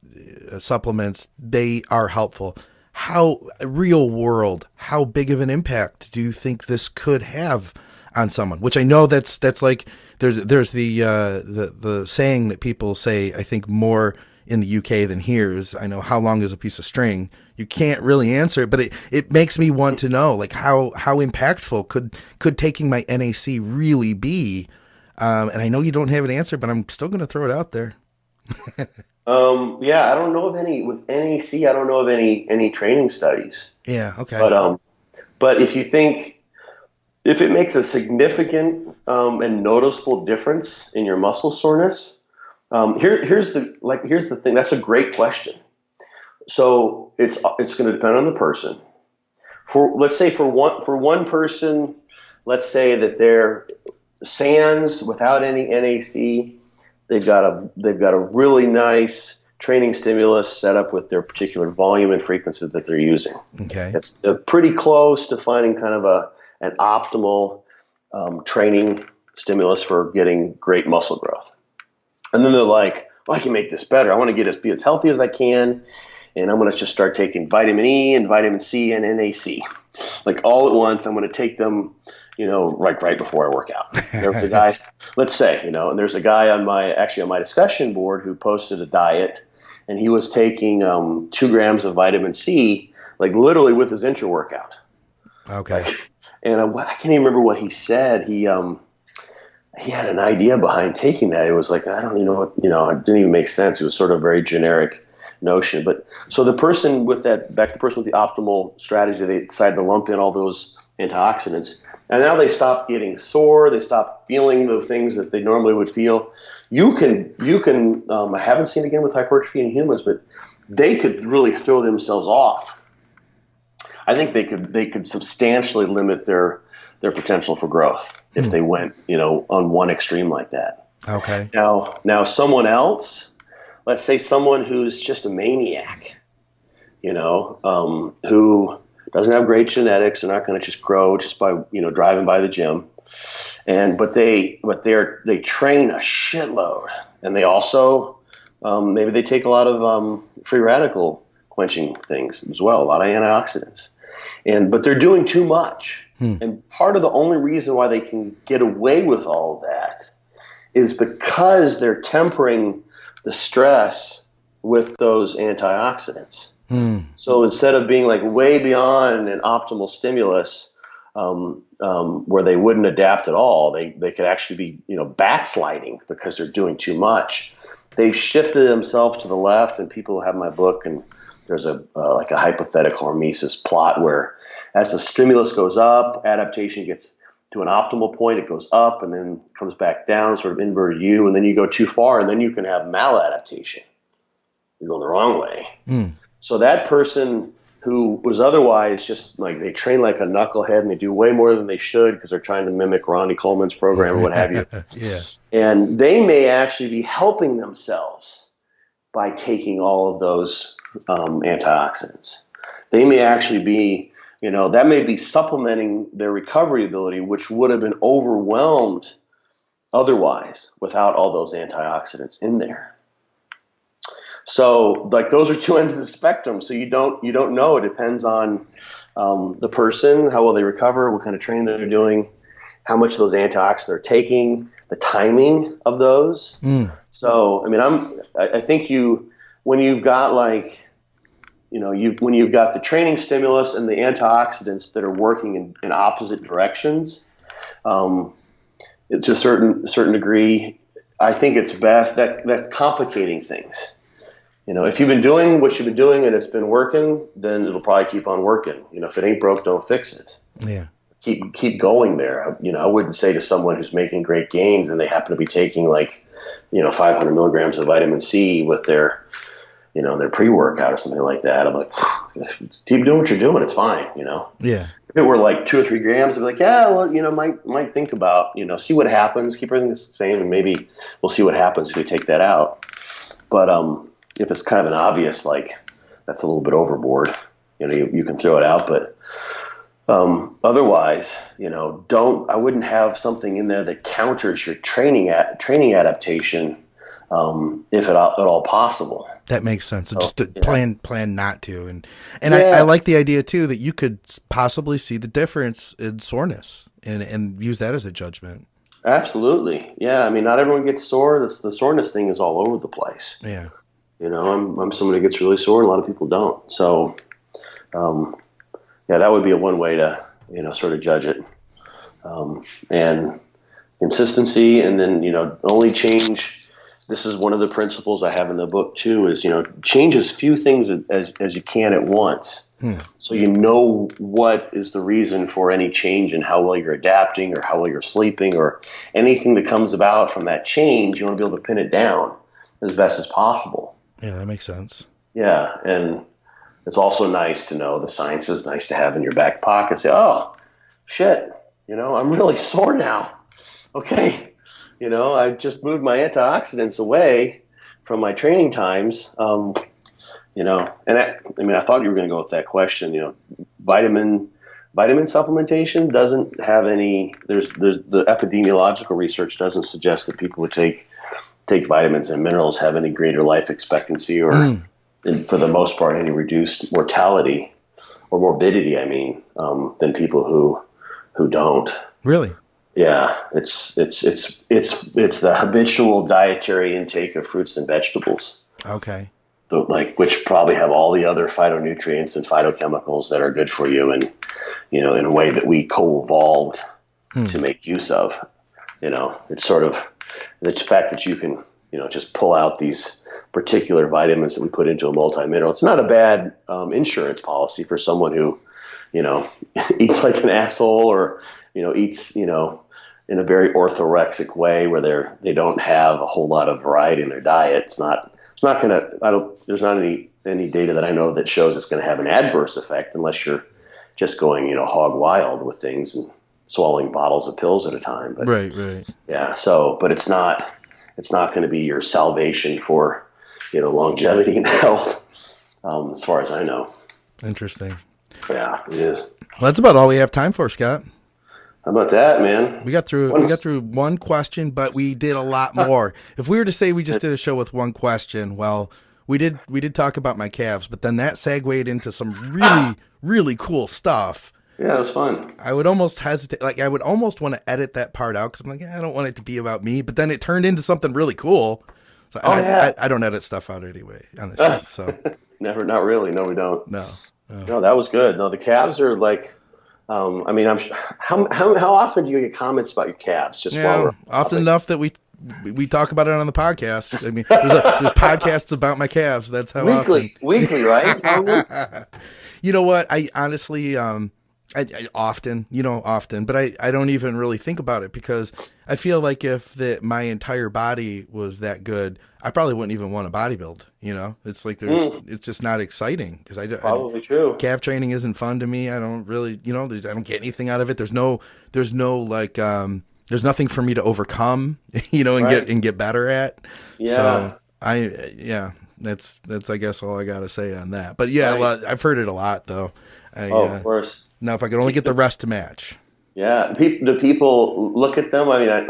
supplements, they are helpful. How real world? How big of an impact do you think this could have on someone? Which I know that's like there's the saying that people say. I think more in the UK than here is, I know, how long is a piece of string? You can't really answer it, but it makes me want to know, how impactful could taking my NAC really be? And I know you don't have an answer, but I'm still going to throw it out there. I don't know of any with NAC. I don't know of any training studies. Yeah. Okay. But if it makes a significant and noticeable difference in your muscle soreness, here's the thing. That's a great question. So it's going to depend on the person. For one person, let's say that they're sans without any NAC. They've got a really nice training stimulus set up with their particular volume and frequency that they're using. Okay, it's pretty close to finding kind of an optimal training stimulus for getting great muscle growth. And then they're like, well, I can make this better. I want to be as healthy as I can, and I'm going to just start taking vitamin E and vitamin C and NAC, all at once. I'm going to take them, right before I work out. There was a guy, let's say, and there's a guy on my discussion board who posted a diet, and he was taking 2 grams of vitamin C, literally with his intra-workout. Okay. And I can't even remember what he said. He had an idea behind taking that. It was I don't even know what, it didn't even make sense. It was sort of a very generic notion. But so the person with the optimal strategy, they decided to lump in all those antioxidants. And now they stop getting sore. They stop feeling the things that they normally would feel. You can. I haven't seen it again with hypertrophy in humans, but they could really throw themselves off. I think they could substantially limit their potential for growth if they went, on one extreme like that. Okay. Now someone else, let's say someone who's just a maniac, who doesn't have great genetics. They're not going to just grow just by, driving by the gym. But they train a shitload, and they also maybe they take a lot of free radical quenching things as well, a lot of antioxidants, but they're doing too much. And part of the only reason why they can get away with all of that is because they're tempering the stress with those antioxidants. So instead of being like way beyond an optimal stimulus, where they wouldn't adapt at all, they could actually be, backsliding because they're doing too much. They've shifted themselves to the left, and people have my book, and there's like a hypothetical hormesis plot where as the stimulus goes up, adaptation gets to an optimal point, it goes up and then comes back down, sort of inverted U, and then you go too far, and then you can have maladaptation. You're going the wrong way. So that person who was otherwise just like, they train like a knucklehead and they do way more than they should because they're trying to mimic Ronnie Coleman's program or what have you. Yeah. And they may actually be helping themselves by taking all of those antioxidants. They may actually be, that may be supplementing their recovery ability, which would have been overwhelmed otherwise without all those antioxidants in there. So like those are two ends of the spectrum. So you don't know. It depends on the person, how well they recover, what kind of training they're doing, how much of those antioxidants they're taking, the timing of those. So I mean, I think when you've got like, when you've got the training stimulus and the antioxidants that are working in opposite directions, to a certain degree, I think it's best that's complicating things. If you've been doing what you've been doing and it's been working, then it'll probably keep on working. If it ain't broke, don't fix it. Yeah. Keep going there. I wouldn't say to someone who's making great gains and they happen to be taking like, 500 milligrams of vitamin C with their, their pre-workout or something like that. I'm like, keep doing what you're doing. It's fine. Yeah. If it were like 2 or 3 grams, I'd be like, yeah, well, might think about, see what happens. Keep everything the same, and maybe we'll see what happens if we take that out. But if it's kind of an obvious, like that's a little bit overboard, you can throw it out. But otherwise, I wouldn't have something in there that counters your training adaptation, if at all possible. That makes sense. So just to plan not to, and I like the idea too that you could possibly see the difference in soreness and use that as a judgment. Absolutely, yeah. I mean, not everyone gets sore. The soreness thing is all over the place. Yeah. I'm someone who gets really sore, and a lot of people don't. So, that would be one way to, sort of judge it. And consistency, and then, only change. This is one of the principles I have in the book too, is, change as few things as you can at once. So what is the reason for any change in how well you're adapting or how well you're sleeping or anything that comes about from that change. You want to be able to pin it down as best as possible. Yeah, that makes sense. Yeah, and it's also nice to know the science is nice to have in your back pocket. Say, oh, shit, I'm really sore now. Okay, I just moved my antioxidants away from my training times. And I thought you were going to go with that question. Vitamin supplementation doesn't have any. There's the epidemiological research doesn't suggest that people would take vitamins and minerals have any greater life expectancy or, for the most part, any reduced mortality or morbidity. Than people who don't. Really? Yeah, it's the habitual dietary intake of fruits and vegetables. Okay. Which probably have all the other phytonutrients and phytochemicals that are good for you, and in a way that we co-evolved to make use of. It's sort of the fact that you can, just pull out these particular vitamins that we put into a multi-mineral. It's not a bad insurance policy for someone who, eats like an asshole or, eats, in a very orthorexic way where they don't have a whole lot of variety in their diet. There's not any data that I know that shows it's going to have an adverse effect unless you're just going, hog wild with things and swallowing bottles of pills at a time. But, right. Yeah. But it's not going to be your salvation for, longevity and health, as far as I know. Interesting. Yeah, it is. Well, that's about all we have time for, Scott. How about that, man? We got through one question, but we did a lot more. If we were to say we just did a show with one question, well, we did talk about my calves, but then that segued into some really, really cool stuff. Yeah, it was fun. I would almost hesitate. Like, I would almost want to edit that part out because I'm like, I don't want it to be about me. But then it turned into something really cool. So I don't edit stuff out anyway on the show. So not really. No, we don't. No, that was good. No, the calves are like. I mean, how often do you get comments about your calves? Just often enough that we talk about it on the podcast. I mean, there's podcasts about my calves. That's how weekly, right? You know what? I honestly, I often, but I don't even really think about it because I feel like if my entire body was that good, I probably wouldn't even want to bodybuild. It's like it's just not exciting because probably true. Calf training isn't fun to me. I don't really, I don't get anything out of it. There's no like, there's nothing for me to overcome, and get better at. Yeah. So that's I guess all I got to say on that. But yeah, I've heard it a lot though. Of course. Now, if I could only get the rest to match. Yeah. Do people look at them? I mean,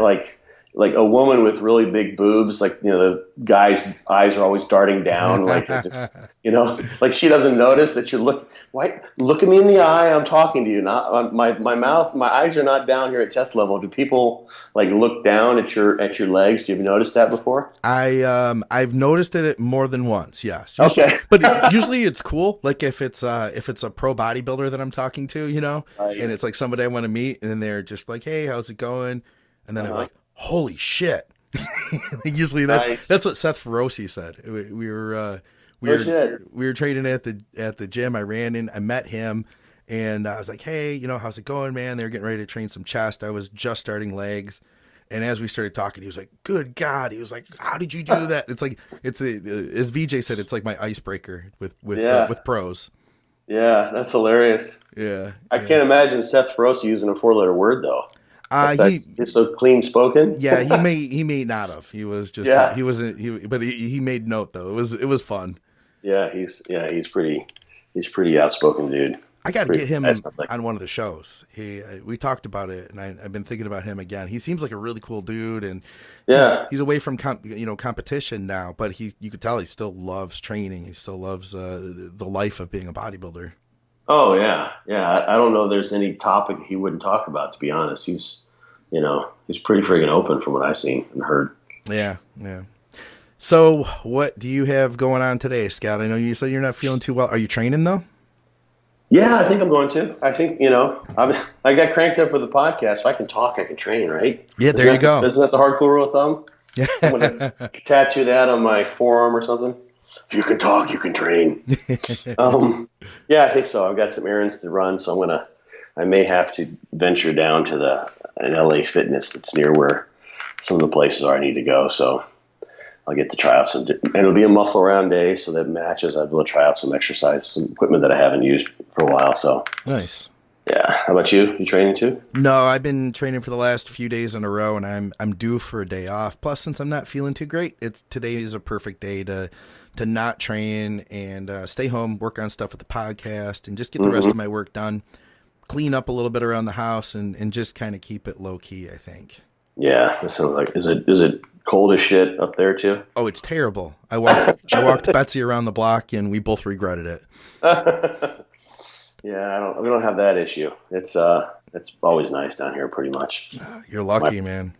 like a woman with really big boobs, like, the guy's eyes are always darting down. Like, like she doesn't notice that you look at me in the eye. I'm talking to you, not my mouth. My eyes are not down here at chest level. Do people like look down at your legs? Do you notice that before? I've noticed it more than once. Yes. Okay. But usually it's cool. Like if it's a pro bodybuilder that I'm talking to, Right. and it's like somebody I want to meet and they're just like, hey, how's it going? And then they're like, holy shit. Usually that's what Seth Feroci said. We were training at the gym. I ran in, I met him, and I was like, hey, how's it going, man? They're getting ready to train some chest. I was just starting legs. And as we started talking, he was like, good God. He was like, how did you do that? It's like, as VJ said, it's like my icebreaker with pros. Yeah, that's hilarious. Yeah. I can't imagine Seth Feroci using a 4-letter word though. He's so clean spoken. Yeah, he may not have. He was just he wasn't but he made note though. It was fun. Yeah, he's pretty outspoken dude. I got to get him on one of the shows. We talked about it, and I've been thinking about him again. He seems like a really cool dude, and he's away from competition now. But you could tell he still loves training. He still loves the life of being a bodybuilder. Oh yeah. I don't know. There's any topic he wouldn't talk about. To be honest, he's pretty friggin' open from what I've seen and heard. Yeah. So, what do you have going on today, Scott? I know you said you're not feeling too well. Are you training though? Yeah, I think I'm going to. I think I got cranked up for the podcast, so I can talk, I can train, right? Yeah, there you go. Isn't that the hardcore rule of thumb? Yeah. I'm gonna tattoo that on my forearm or something. If you can talk, you can train. Yeah, I think so. I've got some errands to run, so I may have to venture down to an LA Fitness that's near where some of the places are I need to go. So I'll get to try out and it'll be a muscle around day, so that matches. I'll be able to try out some exercise, some equipment that I haven't used for a while. So nice. Yeah. How about you? You training too? No, I've been training for the last few days in a row, and I'm due for a day off. Plus, since I'm not feeling too great, today is a perfect day to not train and stay home, work on stuff with the podcast, and just get the rest of my work done. Clean up a little bit around the house and just kind of keep it low key, I think. Yeah, it sounds like is it cold as shit up there too? Oh, it's terrible. I walked Betsy around the block and we both regretted it. Yeah, we don't have that issue. It's always nice down here pretty much. You're lucky, man.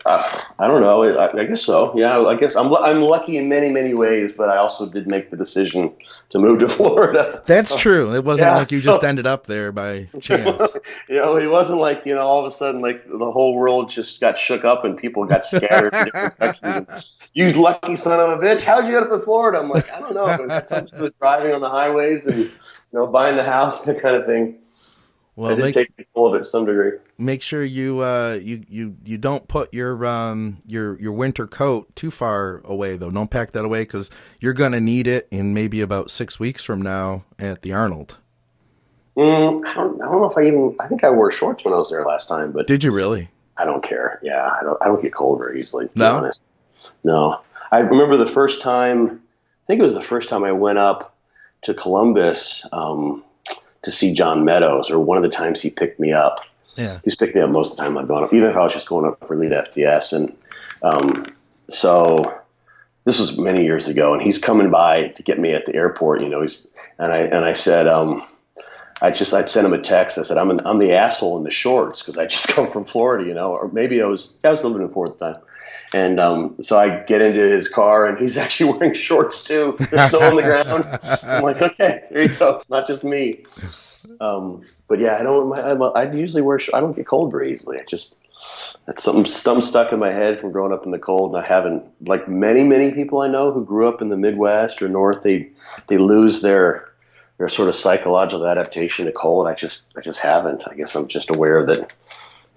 I don't know. I guess so. Yeah, I guess I'm lucky in many, many ways, but I also did make the decision to move to Florida. That's true. It wasn't like you just ended up there by chance. It wasn't like, all of a sudden, like the whole world just got shook up and people got scattered in different directions. You lucky son of a bitch. How'd you get up to Florida? I'm like, I don't know. It had something to do with driving on the highways and, buying the house, that kind of thing. Well, I did take control of it to some degree. Make sure you don't put your winter coat too far away though. Don't pack that away because you're gonna need it in maybe about 6 weeks from now at the Arnold. I don't know if I think I wore shorts when I was there last time, but did you really? I don't care. Yeah, I don't get cold very easily. To be honest. No, I remember the first time. I think it was the first time I went up to Columbus. to see John Meadows, or one of the times he picked me up. Yeah. He's picked me up most of the time I've gone up, even if I was just going up for lead FTS. And so this was many years ago, and he's coming by to get me at the airport. And I said, I'd sent him a text. I said, I'm the asshole in the shorts because I just come from Florida, or maybe I was living in Florida at the time. And so I get into his car, and he's actually wearing shorts too. There's snow on the ground. I'm like, okay, there you go. It's not just me. But yeah, I usually I don't get cold very easily. That's something stuck in my head from growing up in the cold. And I haven't, like many people I know who grew up in the Midwest or North, they lose their sort of psychological adaptation to cold. I just haven't. I guess I'm just aware that,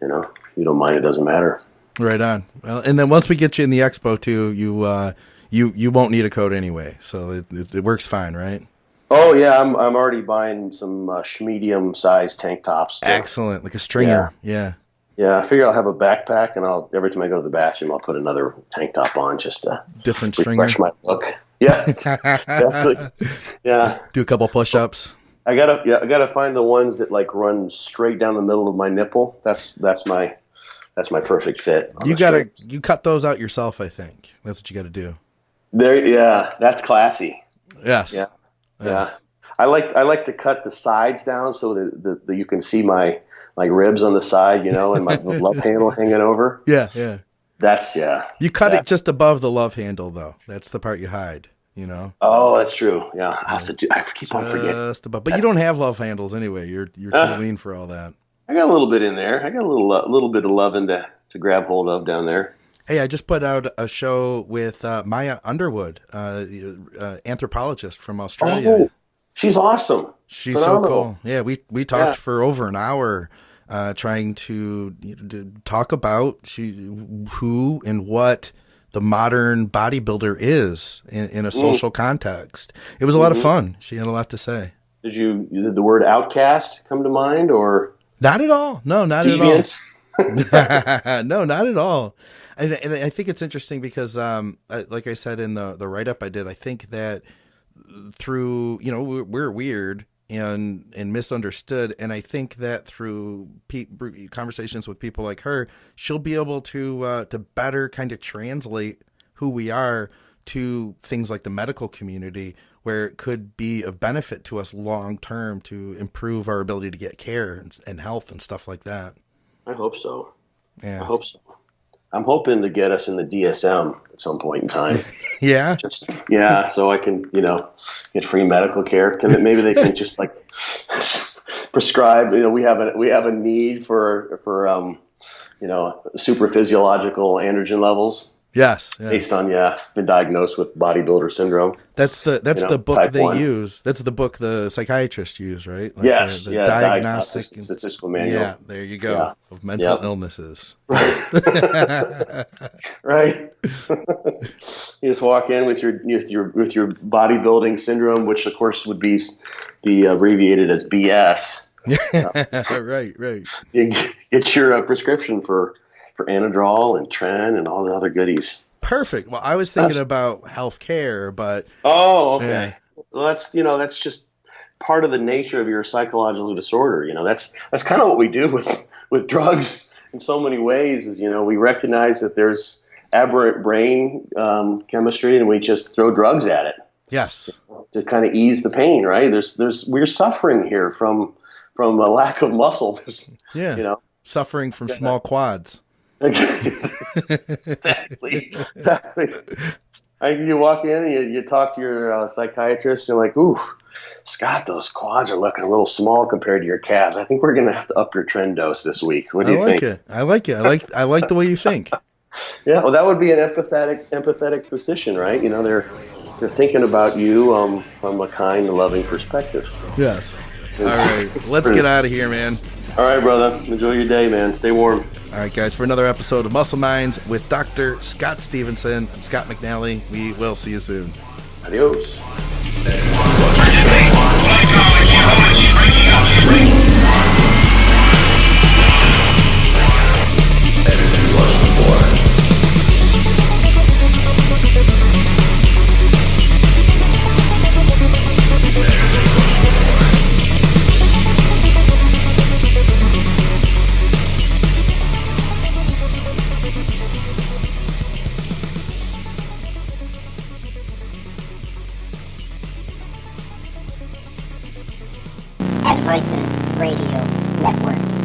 you don't mind, it doesn't matter. Right on. Well, and then once we get you in the expo too, you won't need a coat anyway, so it works fine, right? Oh yeah, I'm already buying some medium sized tank tops. Excellent, like a stringer. Yeah. Yeah, I figure I'll have a backpack, and every time I go to the bathroom, I'll put another tank top on just to different refresh stringer. my look. Yeah, exactly. Yeah. Do a couple push-ups. I gotta find the ones that like run straight down the middle of my nipple. That's my perfect fit. You cut those out yourself. I think that's what you got to do. That's classy. Yes. Yeah. Yeah. I like to cut the sides down so that you can see my ribs on the side, and my love handle hanging over. Yeah, yeah. You cut it just above the love handle, though. That's the part you hide, Oh, that's true. Yeah, I keep on forgetting. Just above, but you don't have love handles anyway. You're too lean for all that. I got a little bit in there. I got a little bit of loving to grab hold of down there. Hey, I just put out a show with Maya Underwood, anthropologist from Australia. Oh, she's awesome. She's phenomenal. So cool. Yeah, we talked for over an hour, trying to talk about who and what the modern bodybuilder is in a social context. It was a lot of fun. She had a lot to say. Did the word outcast come to mind, or not at all? No, not deviant? At all. No, not at all. And I think it's interesting because, like I said in the write-up I did, I think that through, we're weird and misunderstood. And I think that through conversations with people like her, she'll be able to better kind of translate who we are to things like the medical community, where it could be of benefit to us long-term to improve our ability to get care and health and stuff like that. I hope so. Yeah. I hope so. I'm hoping to get us in the DSM at some point in time. Yeah. So I can, get free medical care. Maybe they can just like prescribe. We have a need for super physiological androgen levels. Yes. Based on been diagnosed with bodybuilder syndrome. That's the book they 1. use. That's the book the psychiatrists use, right? Like yes. The diagnostic statistical manual. Yeah, there you go. Of mental illnesses. Right. You just walk in with your bodybuilding syndrome, which of course would be abbreviated as BS. Right. You get your prescription for Anadrol and Tren and all the other goodies. Perfect. Well, I was thinking about healthcare, but okay. Well, that's just part of the nature of your psychological disorder. That's kind of what we do with drugs in so many ways. Is we recognize that there's aberrant brain chemistry, and we just throw drugs at it. Yes. To kind of ease the pain, right? We're suffering here from a lack of muscle. Suffering from small quads. Exactly. You walk in and you talk to your psychiatrist, and you're like, ooh, Scott, those quads are looking a little small compared to your calves. I think we're going to have to up your Tren dose this week. What do you think? I like it. I like the way you think. Yeah, well, that would be an empathetic physician, right? They're thinking about you from a kind, loving perspective. Yes. All right, let's get out of here, man. All right, brother. Enjoy your day, man. Stay warm. All right, guys, for another episode of Muscle Minds with Dr. Scott Stevenson, I'm Scott McNally. We will see you soon. Adios. Devices Radio Network.